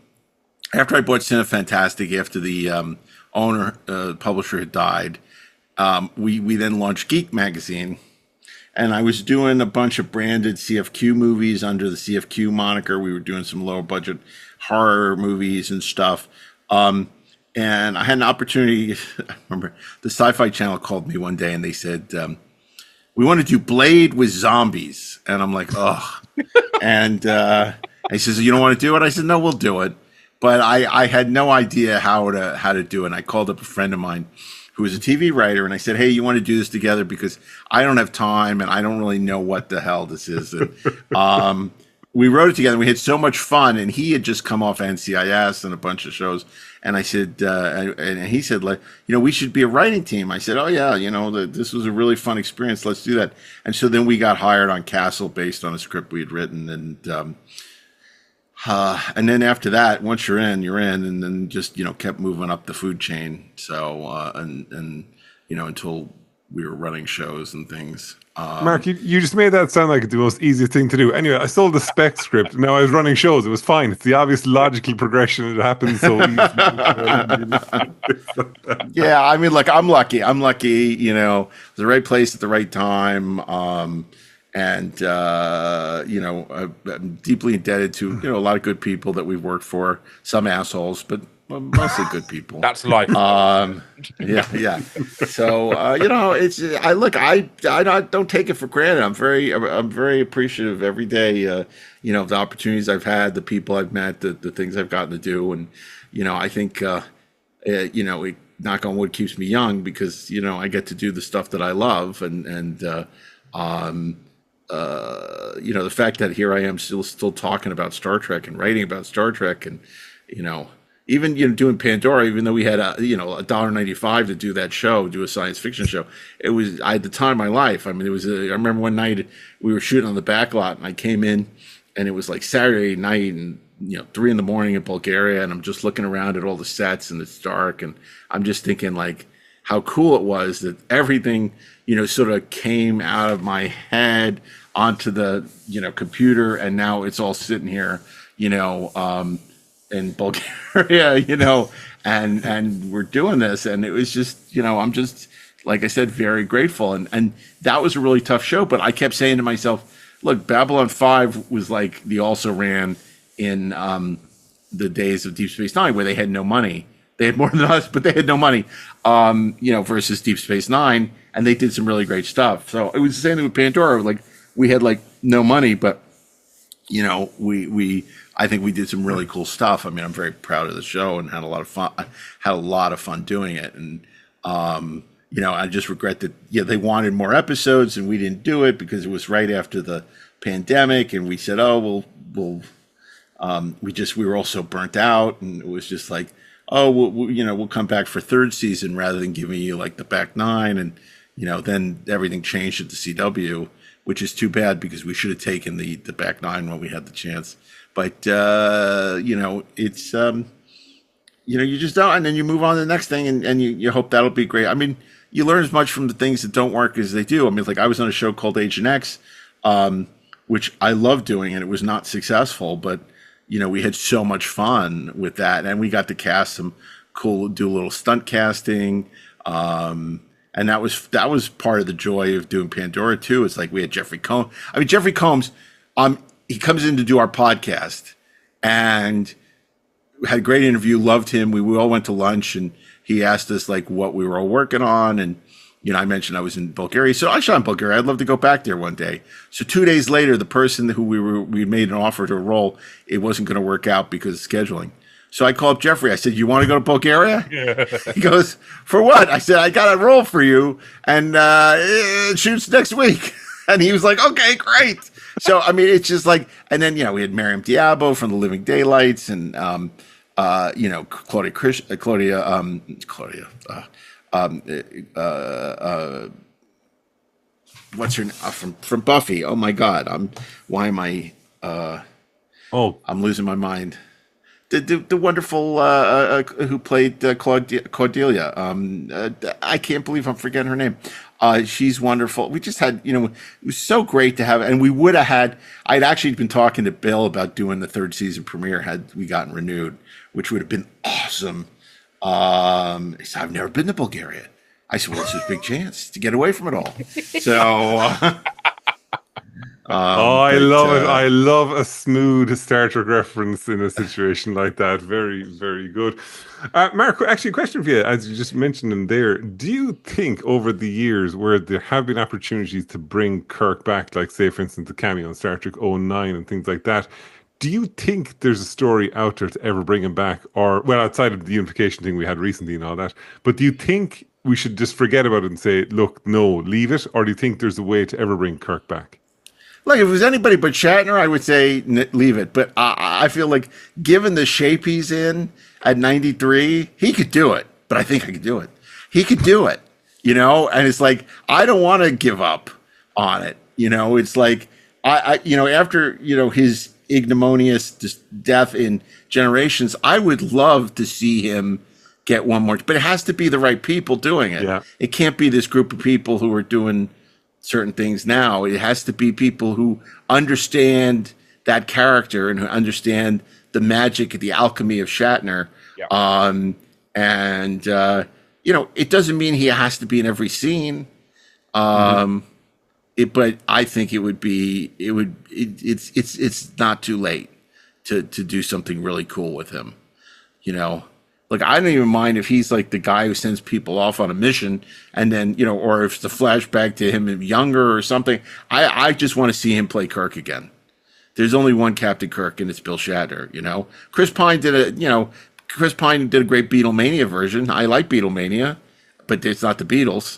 after I bought Cine Fantastic, after the publisher had died, we then launched Geek Magazine. And I was doing a bunch of branded CFQ movies under the CFQ moniker. We were doing some lower budget horror movies and stuff. And I had an opportunity. I remember the Sci-Fi channel called me one day and they said, we want to do Blade with zombies. And I'm like, oh. And he says, you don't want to do it? I said, no, we'll do it. But I had no idea how to do it. And I called up a friend of mine who was a TV writer. And I said, hey, you want to do this together? Because I don't have time and I don't really know what the hell this is. And, we wrote it together. We had so much fun, and he had just come off NCIS and a bunch of shows. And I said, and he said, like, we should be a writing team. I said, oh yeah, this was a really fun experience. Let's do that. And so then we got hired on Castle based on a script we had written, and then after that, once you're in, and then just kept moving up the food chain. So until we were running shows and things. Mark, you just made that sound like the most easiest thing to do. Anyway, I sold the spec script. Now I was running shows. It was fine. It's the obvious logical progression. It happens so easily. Yeah, I mean, look, I'm lucky. The right place at the right time. I'm deeply indebted to a lot of good people that we've worked for. Some assholes, but mostly good people. That's life. Yeah. So I don't take it for granted. I'm very appreciative every day. The opportunities I've had, the people I've met, the things I've gotten to do, and I think it, knock on wood, keeps me young because I get to do the stuff that I love, and the fact that here I am still talking about Star Trek and writing about Star Trek, and even doing Pandora, even though we had $1.95 to do that show, do a science fiction show, I had the time of my life. I mean, I remember one night we were shooting on the back lot, and I came in, and it was like Saturday night, and 3 a.m. in Bulgaria, and I'm just looking around at all the sets, and it's dark, and I'm just thinking like how cool it was that everything sort of came out of my head onto the computer, and now it's all sitting here, in Bulgaria, and we're doing this, and it was just, I'm just, like I said, very grateful, and that was a really tough show, but I kept saying to myself, look, Babylon 5 was like the also ran in the days of Deep Space Nine, where they had no money. They had more than us, but they had no money, versus Deep Space Nine, and they did some really great stuff. So it was the same thing with Pandora. Like, we had like no money, but I think we did some really cool stuff. I mean, I'm very proud of the show and had a lot of fun. I had a lot of fun doing it, and I just regret that they wanted more episodes and we didn't do it because it was right after the pandemic, and we said, oh, we'll we were all so burnt out, and it was just like, oh, we'll come back for third season rather than giving you like the back 9, and then everything changed at the CW, which is too bad because we should have taken the back 9 when we had the chance. But it's you just don't, and then you move on to the next thing, and you hope that'll be great. I mean, you learn as much from the things that don't work as they do. I mean, like I was on a show called Agent X, which I love doing, and it was not successful, but we had so much fun with that, and we got to cast some do a little stunt casting, and that was part of the joy of doing Pandora too. It's like we had Jeffrey Combs. I mean, Jeffrey Combs, he comes in to do our podcast, and had a great interview. Loved him. We all went to lunch, and he asked us like what we were all working on, and I mentioned I was in Bulgaria. So I shot in Bulgaria. I'd love to go back there one day. So 2 days later, the person who we made an offer to a role, it wasn't going to work out because of scheduling. So I called up Jeffrey. I said, "You want to go to Bulgaria?" He goes, "For what?" I said, "I got a role for you, and it shoots next week." And he was like, "Okay, great." So I mean, it's just like, and then we had Miriam Diabo from The Living Daylights, and what's her name from Buffy? Oh my God, I'm losing my mind. The wonderful who played Cordelia. I can't believe I'm forgetting her name. She's wonderful. We just had, it was so great to have, and we would have had. I'd actually been talking to Bill about doing the third season premiere had we gotten renewed, which would have been awesome. He said, "I've never been to Bulgaria." I said, "Well, it's a big chance to get away from it all." So. I love it. I love a smooth Star Trek reference in a situation like that. Very, very good. Mark, actually, a question for you. As you just mentioned in there, do you think over the years where there have been opportunities to bring Kirk back, like say, for instance, the cameo in Star Trek 09 and things like that, do you think there's a story out there to ever bring him back? Or, well, outside of the unification thing we had recently and all that, but do you think we should just forget about it and say, look, no, leave it? Or do you think there's a way to ever bring Kirk back? Look, if it was anybody but Shatner, I would say leave it. But I feel like given the shape he's in at 93, he could do it. But I think I could do it. He could do it, and it's like, I don't want to give up on it. It's like, after, his ignominious death in Generations, I would love to see him get one more. But it has to be the right people doing it. Yeah. It can't be this group of people who are doing certain things now. It has to be people who understand that character and who understand the magic, the alchemy of Shatner. Yeah. It doesn't mean he has to be in every scene. But I think it's not too late to do something really cool with him. Like, I don't even mind if he's like the guy who sends people off on a mission and then, or if it's the flashback to him younger or something. I just want to see him play Kirk again. There's only one Captain Kirk, and it's Bill Shatner, Chris Pine did a great Beatlemania version. I like Beatlemania, but it's not the Beatles,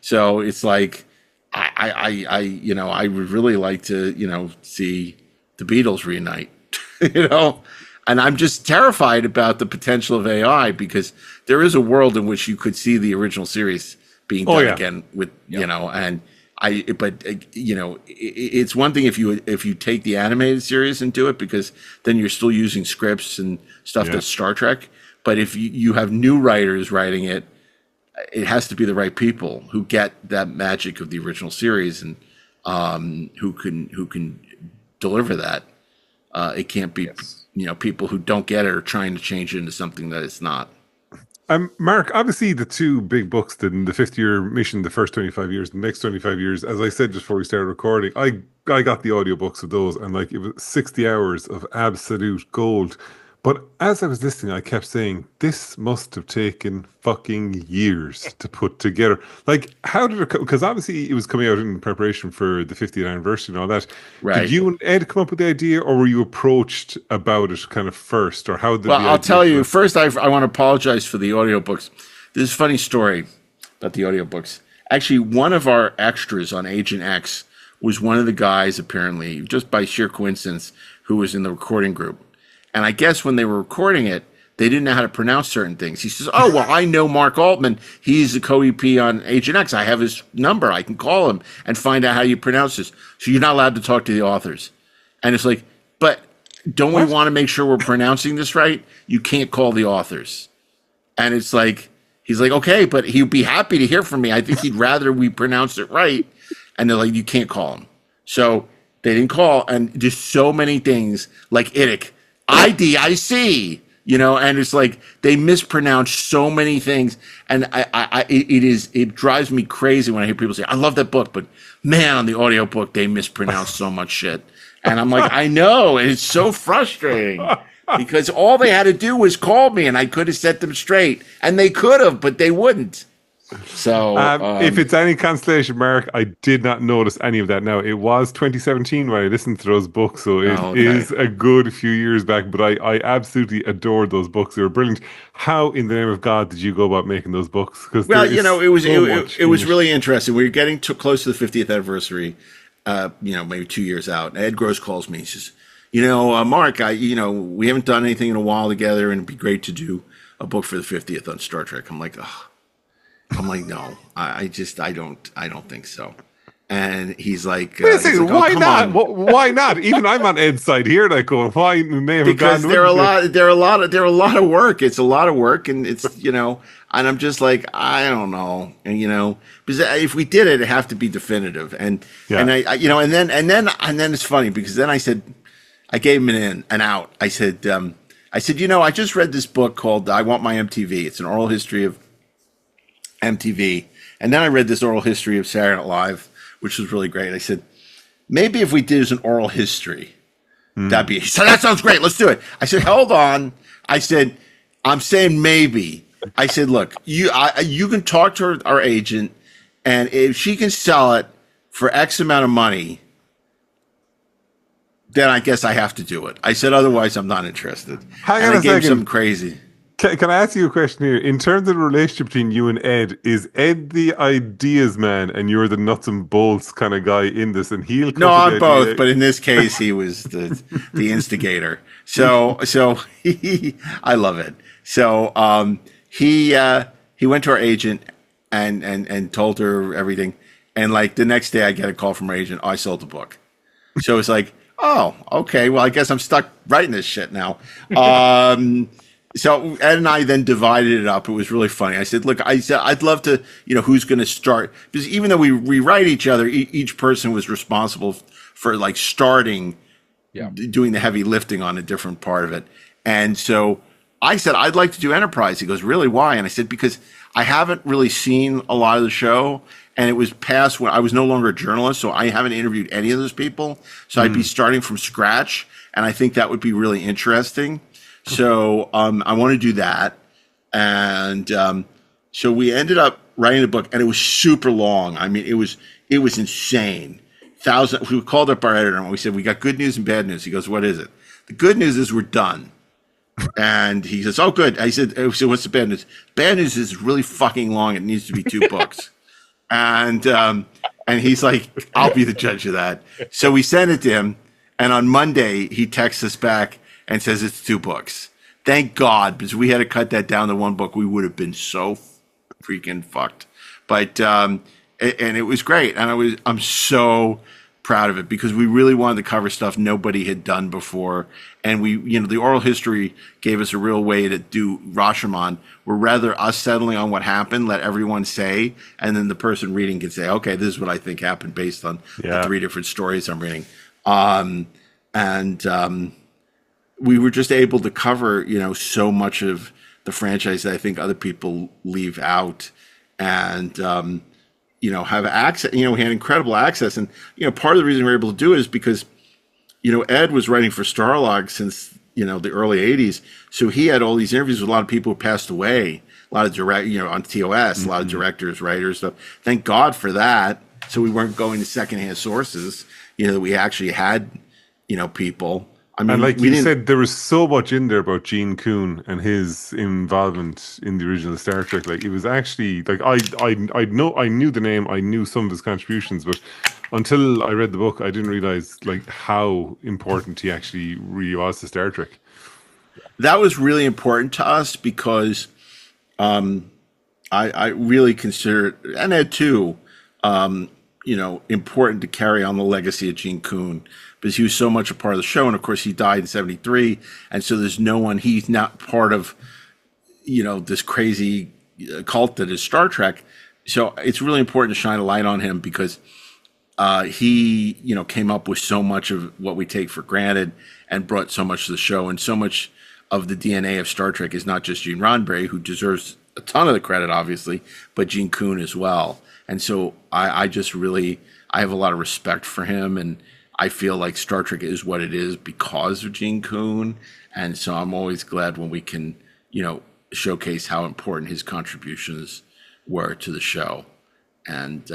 So it's like, I would really like to, see the Beatles reunite, And I'm just terrified about the potential of AI, because there is a world in which you could see the original series being done again with, it's one thing if you take the animated series and do it, because then you're still using scripts and stuff that's Star Trek. But if you have new writers writing it, it has to be the right people who get that magic of the original series and who can deliver that. It can't be people who don't get it or trying to change it into something that it's not. Mark, obviously the two big books, the 50-year mission, the first 25 years, the next 25 years, as I said just before we started recording, I got the audiobooks of those, and like, it was 60 hours of absolute gold. But as I was listening, I kept saying, this must have taken fucking years to put together. Like, how did it come? Because obviously it was coming out in preparation for the 50th anniversary and all that. Right. Did you and Ed come up with the idea, or were you approached about it kind of first? Or how did I'll tell you. First, I want to apologize for the audiobooks. This is a funny story about the audiobooks. Actually, one of our extras on Agent X was one of the guys, apparently, just by sheer coincidence, who was in the recording group. And I guess when they were recording it, they didn't know how to pronounce certain things. He says, "Oh, well, I know Mark Altman. He's a co-EP on Agent X. I have his number. I can call him and find out how you pronounce this." So you're not allowed to talk to the authors. And it's like, but don't we want to make sure we're pronouncing this right? You can't call the authors. And it's like, he's like, okay, but he'd be happy to hear from me. I think he'd rather we pronounce it right. And they're like, you can't call him. So they didn't call. And just so many things like IDIC. IDIC, and it's like they mispronounce so many things, and it drives me crazy when I hear people say, "I love that book," but man, on the audiobook they mispronounce so much shit, and I'm like, I know, and it's so frustrating because all they had to do was call me, and I could have set them straight, and they could have, but they wouldn't. So if it's any consolation, Mark, I did not notice any of that. Now, it was 2017 when I listened to those books, so it is a good few years back, but I absolutely adored those books. They were brilliant. How, in the name of God, did you go about making those books? Because it was really interesting. We were getting close to the 50th anniversary, maybe 2 years out. And Ed Gross calls me. He says, Mark, we haven't done anything in a while together, and it'd be great to do a book for the 50th on Star Trek. I'm like, no, I don't think so. And he's like, why not? Why not? Even I'm on Ed's side here. Like, going, why in the name of God? Because they're a lot of work. It's a lot of work, and it's and I'm just like, I don't know, and because if we did it, it'd have to be definitive, and then it's funny because then I said, I gave him an out. I said, I just read this book called I Want My MTV. It's an oral history of MTV. And then I read this oral history of Saturday Night Live, which was really great. I said, maybe if we did as an oral history, he said, that sounds great. Let's do it. I said, hold on. I said, I'm saying maybe. I said, look, you can talk to our agent, and if she can sell it for X amount of money, then I guess I have to do it. I said, otherwise, I'm not interested. Hang on a second. I gave something crazy. Can I ask you a question here? In terms of the relationship between you and Ed, is Ed the ideas man and you're the nuts and bolts kind of guy in this? And he'll no, I'm both, but in this case, he was the instigator. So I love it. So he went to our agent and told her everything. And like the next day, I get a call from our agent. I sold the book. So it's like, oh, okay. Well, I guess I'm stuck writing this shit now. So Ed and I then divided it up. It was really funny. I said, look, I'd love to, who's going to start, because even though we rewrite each other, each person was responsible for like starting, doing the heavy lifting on a different part of it. And so I said, I'd like to do Enterprise. He goes, really? Why? And I said, because I haven't really seen a lot of the show, and it was past when I was no longer a journalist, so I haven't interviewed any of those people. So I'd be starting from scratch, and I think that would be really interesting. So I want to do that. And so we ended up writing a book, and it was super long. I mean, it was insane. We called up our editor, and we said, we got good news and bad news. He goes, what is it? The good news is we're done. And he says, oh, good. I said, what's the bad news? Bad news is it's really fucking long. It needs to be 2 books. And he's like, I'll be the judge of that. So we sent it to him. And on Monday, he texts us back and says it's 2 books. Thank God, because we had to cut that down to 1 book. We would have been so freaking fucked. But and it was great. And I'm so proud of it because we really wanted to cover stuff nobody had done before. And we, the oral history gave us a real way to do Rashomon, where rather us settling on what happened, let everyone say, and then the person reading can say, okay, this is what I think happened based on the 3 different stories I'm reading. We were just able to cover, so much of the franchise that I think other people leave out, and have access. We had incredible access, and part of the reason we were able to do it is because Ed was writing for Starlog since the early '80s, so he had all these interviews with a lot of people who passed away, a lot of on TOS, a lot of directors, writers, stuff. Thank God for that. So we weren't going to secondhand sources. That we actually had people. I mean, and like you said, there was so much in there about Gene Coon and his involvement in the original Star Trek. Like, it was actually like I knew the name, I knew some of his contributions, but until I read the book, I didn't realize like how important he actually really was to Star Trek. That was really important to us because I really consider it, and Ed too, important to carry on the legacy of Gene Coon, because he was so much a part of the show. And of course he died in 1973. And so there's no one, he's not part of, this crazy cult that is Star Trek. So it's really important to shine a light on him because he, came up with so much of what we take for granted and brought so much to the show. And so much of the DNA of Star Trek is not just Gene Roddenberry, who deserves a ton of the credit, obviously, but Gene Coon as well. And so I have a lot of respect for him, and I feel like Star Trek is what it is because of Gene Coon. And so I'm always glad when we can, showcase how important his contributions were to the show. And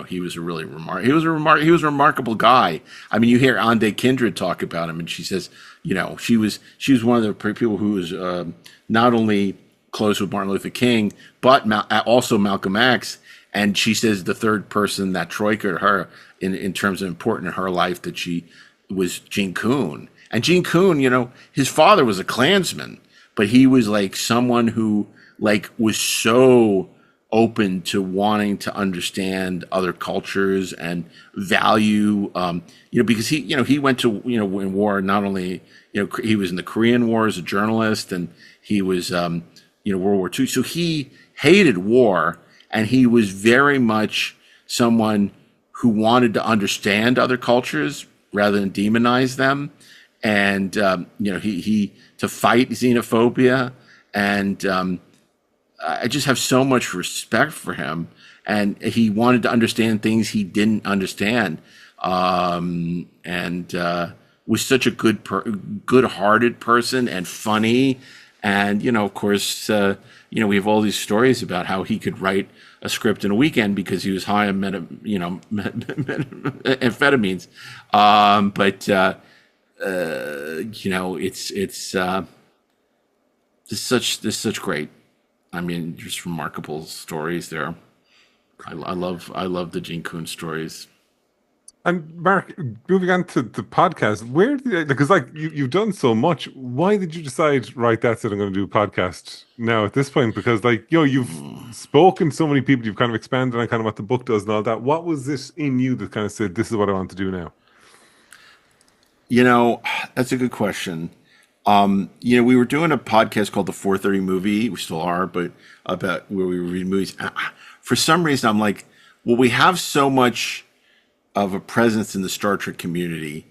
he was a really he was a remarkable guy. I mean, you hear Ande Kindred talk about him, and she says, she was one of the people who was not only close with Martin Luther King, but also Malcolm X. And she says the third person that troika her in terms of important in her life that she was Gene Coon. And Gene Coon, his father was a Klansman, but he was like someone who was so open to wanting to understand other cultures and value, because he went to, in war, not only, he was in the Korean War as a journalist, and he was, World War II. So he hated war, and he was very much someone who wanted to understand other cultures rather than demonize them. And, he to fight xenophobia. And I just have so much respect for him. And he wanted to understand things he didn't understand. And was such a good-hearted person and funny. And, of course, we have all these stories about how he could write a script in a weekend because he was high on amphetamines. There's such great, just remarkable stories there. I love the Gene Coon stories. And Mark, moving on to the podcast, where did because you've done so much, why did you decide, right, that's it, I'm going to do a podcast now at this point? Because you've spoken to so many people, you've kind of expanded on kind of what the book does and all that. What was it in you that kind of said, this is what I want to do now? That's a good question. We were doing a podcast called The 430 Movie. We still are, but about where we read movies. For some reason, I'm like, well, we have so much of a presence in the Star Trek community.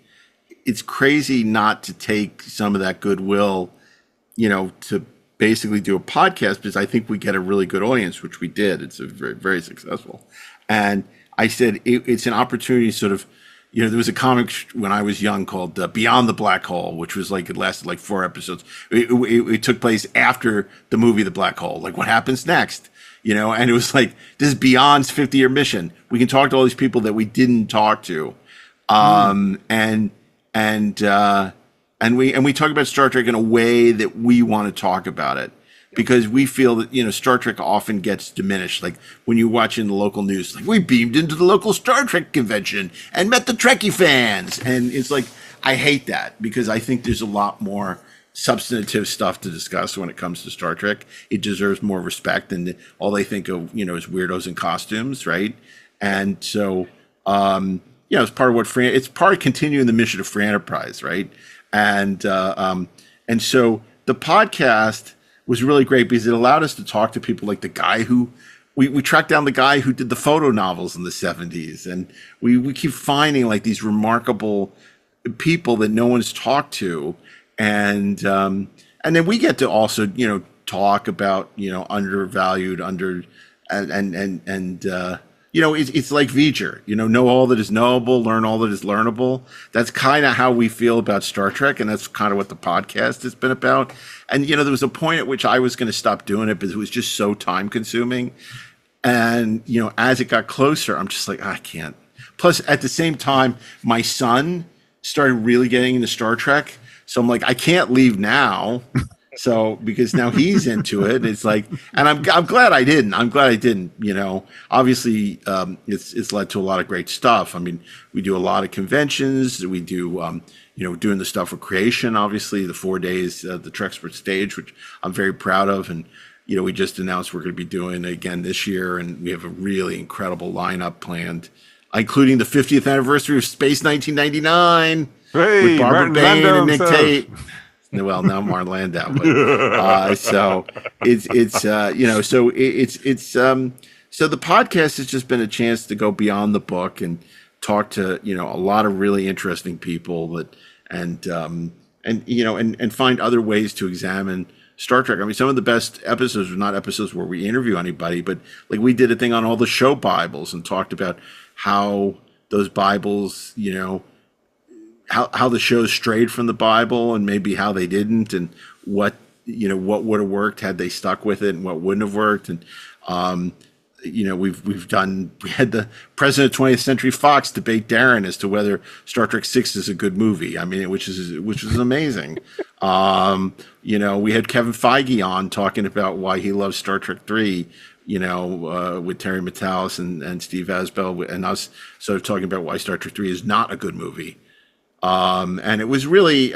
It's crazy not to take some of that goodwill, to basically do a podcast, because I think we get a really good audience, which we did. It's a very, very successful. And I said, it's an opportunity to sort of, there was a comic when I was young called Beyond the Black Hole, which was it lasted 4 episodes. It took place after the movie The Black Hole. What happens next? And it was this is Beyond's 50-year mission. We can talk to all these people that we didn't talk to. And we talk about Star Trek in a way that we want to talk about it, because we feel that, Star Trek often gets diminished. When you watch in the local news, we beamed into the local Star Trek convention and met the Trekkie fans. And it's I hate that, because I think there's a lot more substantive stuff to discuss when it comes to Star Trek. It deserves more respect than all they think of, is weirdos in costumes, right? And so, it's part of it's part of continuing the mission of Free Enterprise, right? And so the podcast was really great because it allowed us to talk to people like the guy who we tracked down the guy who did the photo novels in the 70s, and we keep finding these remarkable people that no one's talked to. And then we get to also, talk about, undervalued, it's like V'ger, know all that is knowable, learn all that is learnable. That's kind of how we feel about Star Trek. And that's kind of what the podcast has been about. And, there was a point at which I was going to stop doing it, because it was just so time consuming. And, as it got closer, I'm just I can't. Plus, at the same time, my son started really getting into Star Trek. So I'm I can't leave now. So, because now he's into it, it's and I'm glad I didn't. Obviously, it's led to a lot of great stuff. We do a lot of conventions. We do, doing the stuff with creation, obviously the 4 days, the Treksperts stage, which I'm very proud of. And, we just announced we're going to be doing it again this year. And we have a really incredible lineup planned, including the 50th anniversary of Space 1999. Hey, with Barbara Martin Bain Landau and Nick himself. Tate. Well, now Martin Landau. But, so the podcast has just been a chance to go beyond the book and talk to a lot of really interesting people and find other ways to examine Star Trek. Some of the best episodes are not episodes where we interview anybody, but we did a thing on all the show Bibles and talked about how those Bibles, how the shows strayed from the Bible and maybe how they didn't, and what would have worked had they stuck with it and what wouldn't have worked. And We had the president of 20th Century Fox debate Darren as to whether Star Trek 6 is a good movie. I mean, which is amazing. We had Kevin Feige on talking about why he loves Star Trek 3, with Terry Matalas and Steve Asbell and us sort of talking about why Star Trek 3 is not a good movie. And it was really,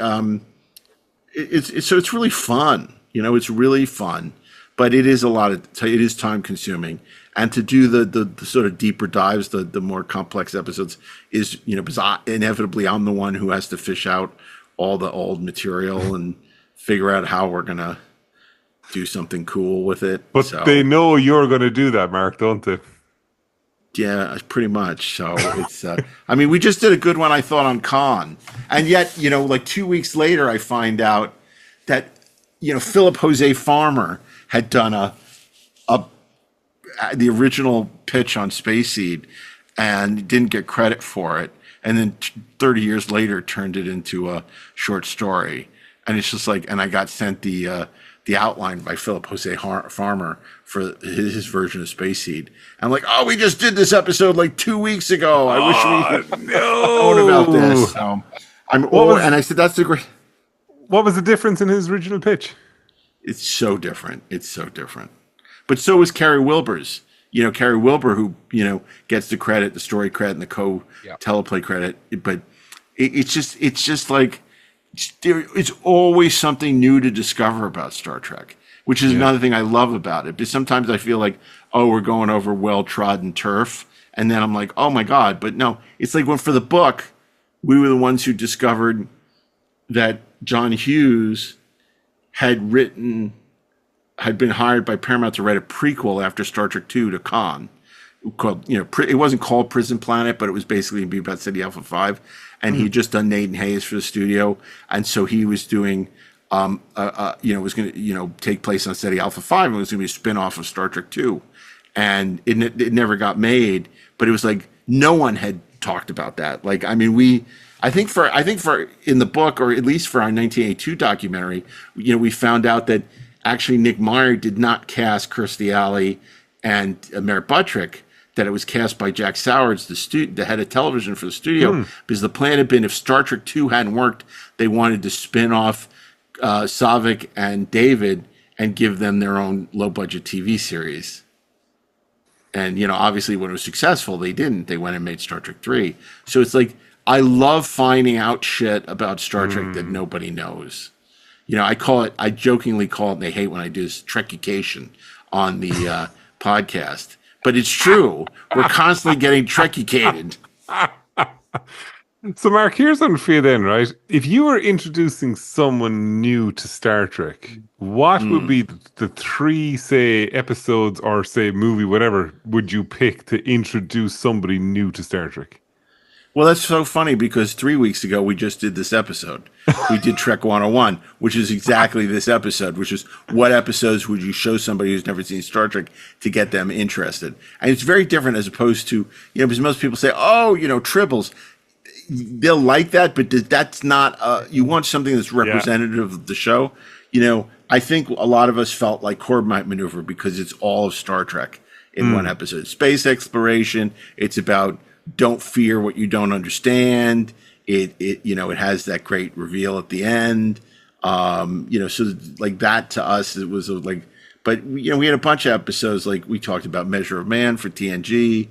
it's really fun. It's really fun, but it is it is time consuming. And to do the sort of deeper dives, the more complex episodes is, because inevitably I'm the one who has to fish out all the old material and figure out how we're going to do something cool with it. But they know you're going to do that, Mark, don't they? Yeah, pretty much. So it's, we just did a good one, I thought, on Khan. And yet, like 2 weeks later, I find out that, Philip Jose Farmer had done the original pitch on Space Seed and didn't get credit for it. And then 30 years later, turned it into a short story. And it's just like, and I got sent the outline by Philip Jose Farmer for his version of Space Seed. I'm like, oh, we just did this episode like 2 weeks ago. I wish we known about this. So and I said, that's the great. What was the difference in his original pitch? It's so different. But so is Carrie Wilbur's. Carrie Wilbur, who, gets the credit, the story credit, and the teleplay credit. But it's just like, it's always something new to discover about Star Trek, which is another thing I love about it. But sometimes I feel like, oh, we're going over well-trodden turf. And then I'm like, oh my God. But no, it's like when for the book, we were the ones who discovered that John Hughes had been hired by Paramount to write a prequel after Star Trek II to Khan, called, it wasn't called Prison Planet, but it was basically be about City Alpha 5. And he'd just done Nathan Hayes for the studio. And so he was doing, was going to, take place on City Alpha 5 and it was going to be a spin-off of Star Trek II. And it never got made, but it was like, no one had talked about that. Like, I think for in the book, or at least for our 1982 documentary, we found out that actually Nick Meyer did not cast Kirstie Alley and Merritt Buttrick, that it was cast by Jack Sowards, the head of television for the studio, because the plan had been, if Star Trek II hadn't worked, they wanted to spin off Saavik and David and give them their own low-budget TV series. And, obviously when it was successful, they didn't. They went and made Star Trek 3. So it's like, I love finding out shit about Star Trek that nobody knows. I jokingly call it, and they hate when I do this, Trekication on the podcast. But it's true. We're constantly getting Trekicated. So, Mark, here's something for you then, right? If you were introducing someone new to Star Trek, what would be the 3, say, episodes or, say, movie, whatever, would you pick to introduce somebody new to Star Trek? Well, that's so funny because 3 weeks ago, we just did this episode. We did Trek 101, which is exactly this episode, which is what episodes would you show somebody who's never seen Star Trek to get them interested? And it's very different as opposed to, because most people say, oh, Tribbles. They'll like that, but that's not, you want something that's representative of the show. I think a lot of us felt like Corbomite Maneuver because it's all of Star Trek in one episode. Space exploration, it's about don't fear what you don't understand. It has that great reveal at the end. So like that to us, it was but we had a bunch of episodes, like we talked about Measure of Man for TNG,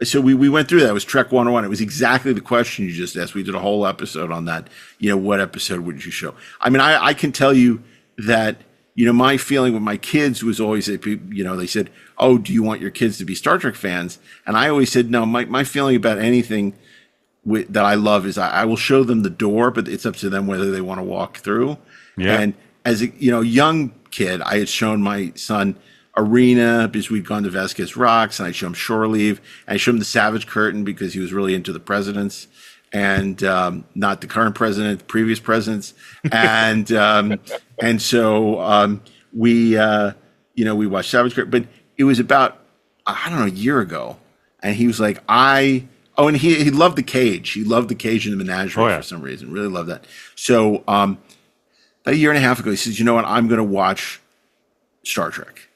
so we went through that. It was Trek 101. It was exactly the question you just asked. We did a whole episode on that. What episode would you show? I can tell you that, my feeling with my kids was always, they said, oh, do you want your kids to be Star Trek fans? And I always said, no, my feeling about anything that I love is I will show them the door, but it's up to them whether they want to walk through. Yeah. And as a young kid, I had shown my son Arena because we'd gone to Vasquez Rocks, and I showed him Shore Leave, and I showed him the Savage Curtain because he was really into the presidents and not the current president, the previous presidents, and so we watched Savage Curtain, but it was about a year ago, and he was like, and he loved the Cage. He loved the Cage in the Menagerie for some reason. Really loved that. So a year and a half ago, he says, you know what? I'm going to watch Star Trek.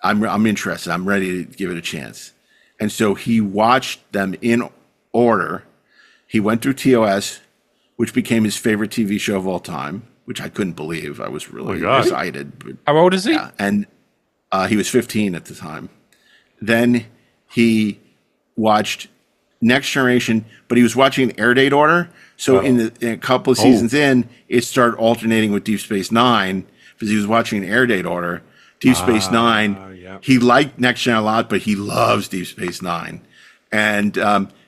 I'm interested. I'm ready to give it a chance. And so he watched them in order. He went through TOS, which became his favorite TV show of all time, which I couldn't believe. I was really excited. But, how old is he? Yeah, and he was 15 at the time. Then he watched Next Generation, but he was watching in air date order. So in a couple of seasons in, it started alternating with Deep Space Nine because he was watching in air date order. Deep Space Nine, he liked Next Gen a lot, but he loves Deep Space Nine. And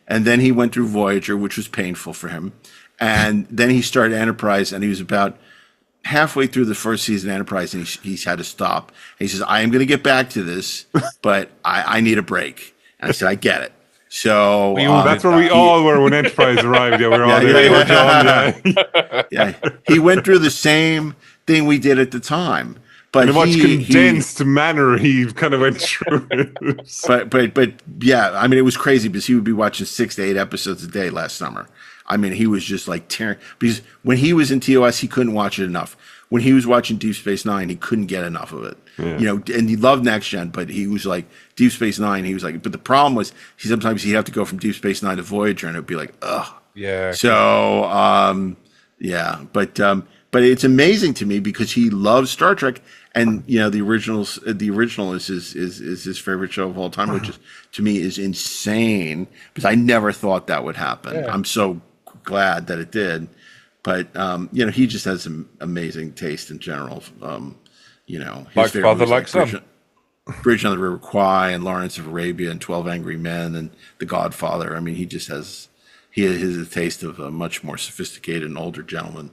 then he went through Voyager, which was painful for him. And then he started Enterprise, and he was about halfway through the first season of Enterprise, and he's had to stop. And he says, I am going to get back to this, but I need a break. And I said, I get it. So that's where we all were when Enterprise arrived. Yeah, we were all there. Yeah. He went through the same thing we did at the time. But in a much condensed manner, he kind of went through it. But yeah, I mean, it was crazy because he would be watching 6 to 8 episodes a day last summer. I mean, he was just like tearing, because when he was in TOS, he couldn't watch it enough. When he was watching Deep Space Nine, he couldn't get enough of it. Yeah. You know, and he loved Next Gen, but he was like Deep Space Nine. He was like, but the problem was sometimes he'd have to go from Deep Space Nine to Voyager, and it'd be like, ugh. Yeah. So, yeah, but it's amazing to me because he loves Star Trek, and you know the original is his favorite show of all time, which is to me is insane because I never thought that would happen. Yeah. I'm so glad that it did, but you know he just has some amazing taste in general. You know, his like father, like son. Bridge on the River Kwai and Lawrence of Arabia and 12 Angry Men and The Godfather. I mean, he just has a taste of a much more sophisticated and older gentleman.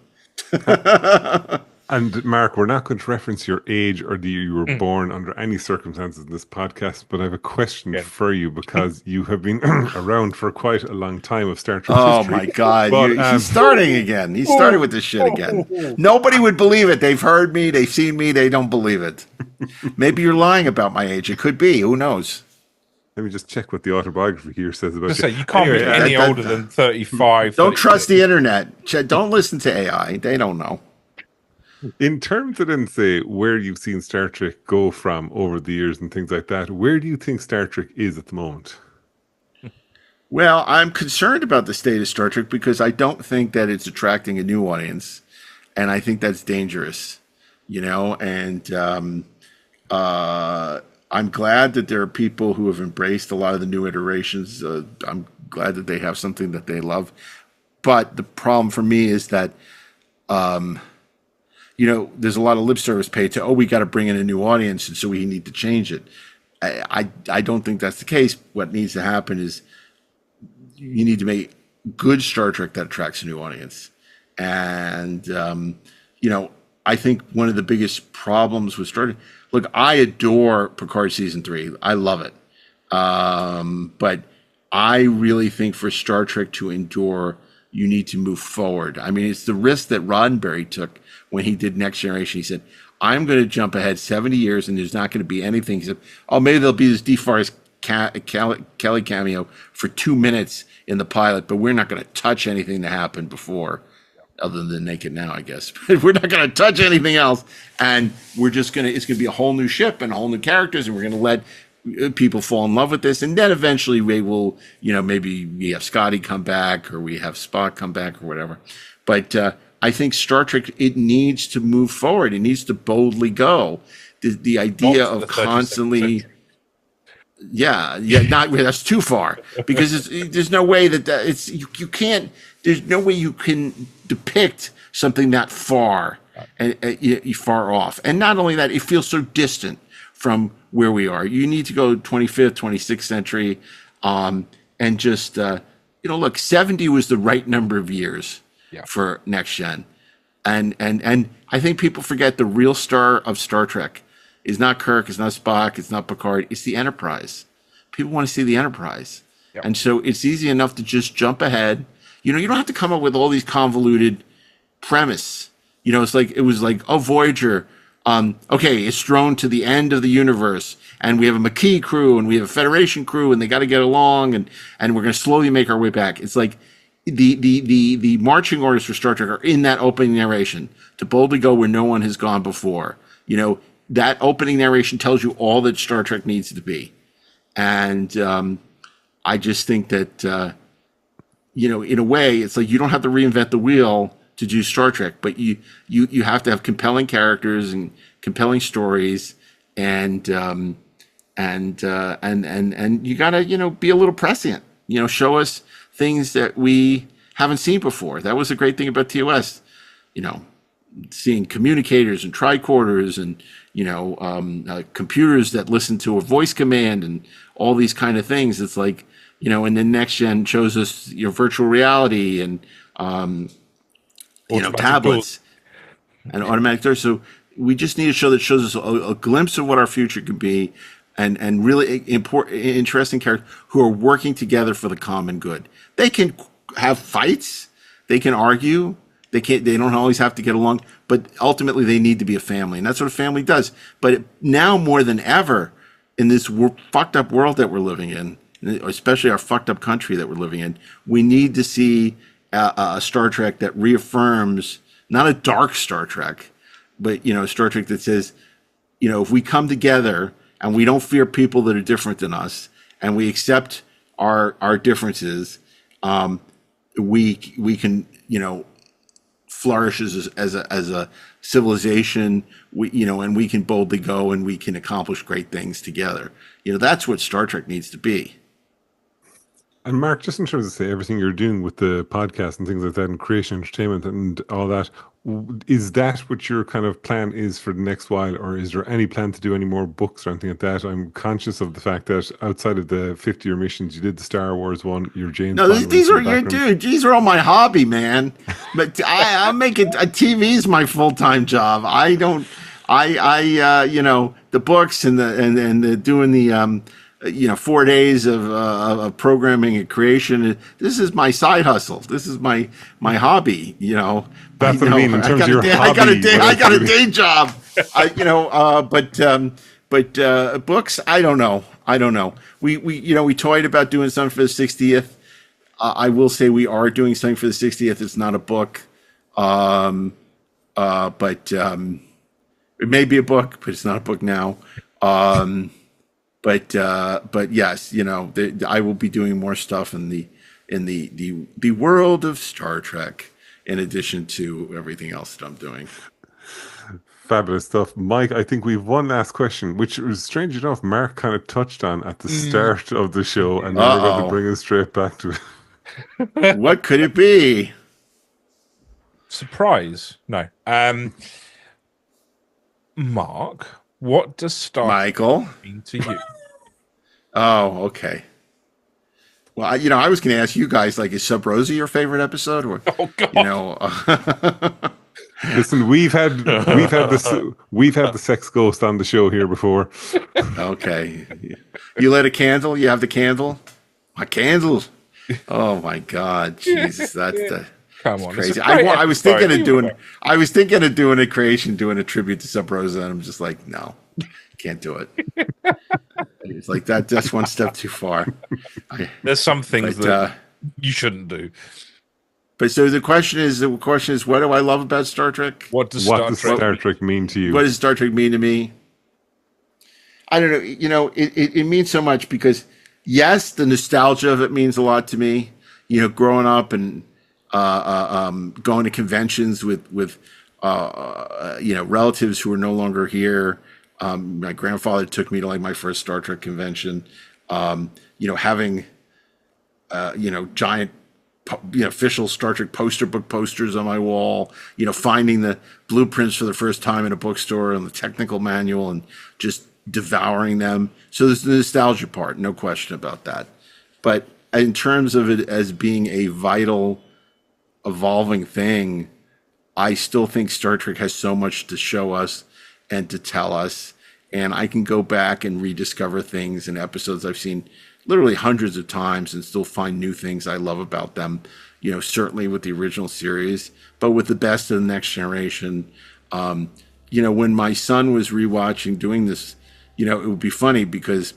And Mark, we're not going to reference your age or that you were born under any circumstances in this podcast, but I have a question for you because you have been around for quite a long time of Star Trek history. Oh my God, he's starting again. He started with this shit again. Nobody would believe it. They've heard me, they've seen me, they don't believe it. Maybe you're lying about my age. It could be. Who knows? Let me just check what the autobiography here says about you. You can't be any older than 35. Don't trust the internet. Don't listen to AI. They don't know. In terms of then, say, where you've seen Star Trek go from over the years and things like that, where do you think Star Trek is at the moment? Well, I'm concerned about the state of Star Trek because I don't think that it's attracting a new audience, and I think that's dangerous, you know, and I'm glad that there are people who have embraced a lot of the new iterations. I'm glad that they have something that they love. But the problem for me is that, you know, there's a lot of lip service paid to, we got to bring in a new audience, and so we need to change it. I don't think that's the case. What needs to happen is you need to make good Star Trek that attracts a new audience. And, you know, I think one of the biggest problems with Star Trek, look, I adore Picard Season 3. I love it. But I really think for Star Trek to endure, you need to move forward. I mean, it's the risk that Roddenberry took when he did Next Generation. He said, I'm going to jump ahead 70 years and there's not going to be anything. He said, maybe there'll be this DeForest Kelly cameo for 2 minutes in the pilot, but we're not going to touch anything that happened before. Other than Naked Now, I guess. But we're not going to touch anything else. And we're just going to, it's going to be a whole new ship and whole new characters. And we're going to let people fall in love with this. And then eventually we will, you know, maybe we have Scotty come back or we have Spock come back or whatever. But I think Star Trek, it needs to move forward. It needs to boldly go. The idea of constantly... not that's too far because there's no way that you can't. There's no way you can depict something that far and far off. And not only that, it feels so distant from where we are. You need to go 25th, 26th century, and just look, 70 was the right number of years for Next Gen, and I think people forget the real star of Star Trek is not Kirk, it's not Spock, it's not Picard, it's the Enterprise. People want to see the Enterprise. Yep. And so it's easy enough to just jump ahead. You know, you don't have to come up with all these convoluted premise. You know, it was like, Voyager, okay, it's thrown to the end of the universe, and we have a Maquis crew, and we have a Federation crew, and they got to get along, and we're going to slowly make our way back. It's like the marching orders for Star Trek are in that opening narration to boldly go where no one has gone before. You know, that opening narration tells you all that Star Trek needs to be. And I just think that, in a way, it's like you don't have to reinvent the wheel to do Star Trek, but you have to have compelling characters and compelling stories, and you gotta, be a little prescient, show us things that we haven't seen before. That was a great thing about TOS, seeing communicators and tricorders and, computers that listen to a voice command and all these kind of things. It's like, and then Next Gen shows us virtual reality and, tablets and automatic doors. So we just need a show that shows us a glimpse of what our future could be, and really interesting characters who are working together for the common good. They can have fights, they can argue, they don't always have to get along, but ultimately they need to be a family, and that's what a family does. But now more than ever, in this fucked up world that we're living in, especially our fucked up country that we're living in, we need to see a Star Trek that reaffirms, not a dark Star Trek, but a Star Trek that says, if we come together and we don't fear people that are different than us, and we accept our differences, we can flourish as a civilization. And we can boldly go and we can accomplish great things together. That's what Star Trek needs to be. And Mark, just in terms of everything you're doing with the podcast and things like that, and creation, entertainment, and all that, is that what your kind of plan is for the next while, or is there any plan to do any more books or anything like that? I'm conscious of the fact that outside of the 50-year missions, you did the Star Wars one, your James. No, these are all my hobby, man. But I'm making TV's my full-time job. The books and the doing the 4 days of programming and creation. This is my side hustle. This is my hobby. That's what I mean in terms of your hobby. I got a day job. But books, I don't know. We toyed about doing something for the 60th. I will say we are doing something for the 60th. It's not a book, but it may be a book, but it's not a book now. But yes, I will be doing more stuff in the world of Star Trek, in addition to everything else that I'm doing. Fabulous stuff. Mike, I think we've one last question, which was strange enough, Mark kind of touched on at the start of the show, and then we're going to bring us straight back to it. What could it be? Surprise? No. Mark, what does Star Michael Trek mean to you? Oh, okay. Well, I was going to ask you guys, is Sub Rosa your favorite episode? Or, oh God. Listen, we've had the sex ghost on the show here before. Okay. You lit a candle? You have the candle? My candles. Oh my God. Jesus, Come on, crazy. I was thinking of doing a creation, doing a tribute to Sub Rosa, and I'm just like, no, can't do it. It's like that's one step too far. There's some things that you shouldn't do. But so the question is, what do I love about Star Trek? What does Star Trek mean to you? What does Star Trek mean to me? I don't know. It means so much because, yes, the nostalgia of it means a lot to me. Growing up and going to conventions with relatives who are no longer here. My grandfather took me to my first Star Trek convention. Having giant official Star Trek posters on my wall, finding the blueprints for the first time in a bookstore and the technical manual and just devouring them. So there's the nostalgia part, no question about that. But in terms of it as being a vital, evolving thing, I still think Star Trek has so much to show us and to tell us. And I can go back and rediscover things and episodes I've seen literally hundreds of times and still find new things I love about them, certainly with the original series, but with the best of the Next Generation. When my son was rewatching doing this, it would be funny because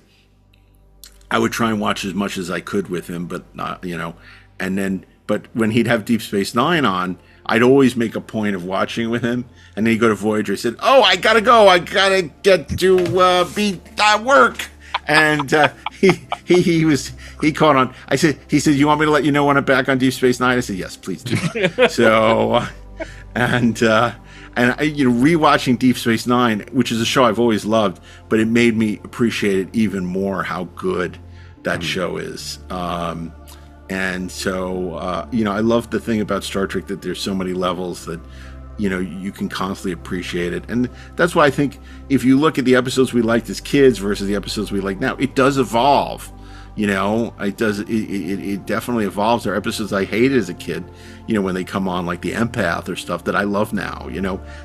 I would try and watch as much as I could with him, but not, but when he'd have Deep Space Nine on, I'd always make a point of watching with him. And then he'd go to Voyager. He said, "Oh, I gotta go. I gotta get to be at work." And he caught on. He said, "You want me to let you know when I'm back on Deep Space Nine?" I said, "Yes, please do." So, rewatching Deep Space Nine, which is a show I've always loved, but it made me appreciate it even more how good that show is. And so, I love the thing about Star Trek that there's so many levels that, you can constantly appreciate it. And that's why I think if you look at the episodes we liked as kids versus the episodes we like now, it does evolve. It definitely evolves. There are episodes I hated as a kid, when they come on, like the Empath or stuff that I love now.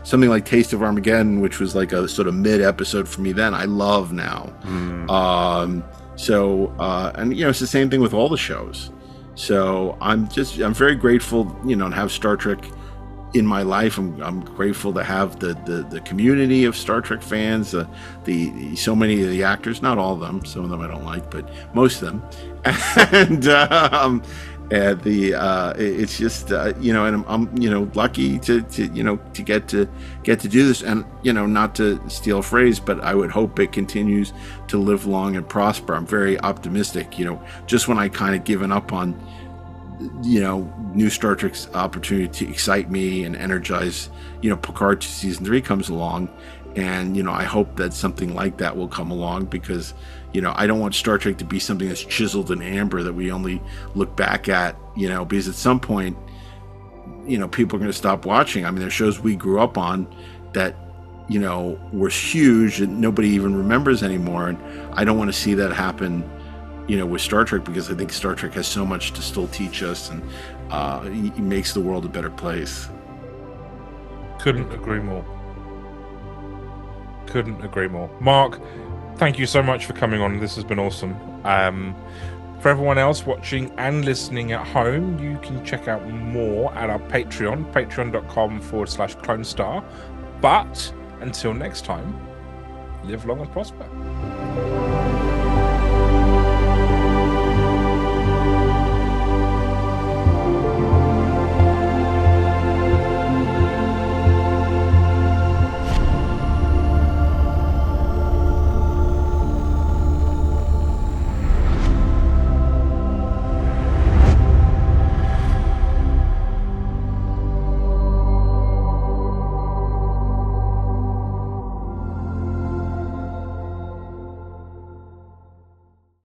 Something like Taste of Armageddon, which was like a sort of mid episode for me then, I love now. It's the same thing with all the shows. So I'm very grateful, to have Star Trek in my life. I'm grateful to have the community of Star Trek fans, so many of the actors, not all of them, some of them I don't like, but most of them. It's just and I'm lucky to get to do this, and not to steal a phrase, but I would hope it continues to live long and prosper. I'm very optimistic. Just when I kind of given up on new Star Trek's opportunity to excite me and energize, Picard season 3 comes along, and I hope that something like that will come along, because I don't want Star Trek to be something that's chiseled in amber that we only look back at, because at some point, people are going to stop watching. I mean, there's shows we grew up on that, were huge and nobody even remembers anymore, and I don't want to see that happen, with Star Trek, because I think Star Trek has so much to still teach us, and it makes the world a better place. Couldn't agree more. Mark, thank you so much for coming on. This has been awesome. For everyone else watching and listening at home, you can check out more at our Patreon, patreon.com/Clonestar. But until next time, live long and prosper.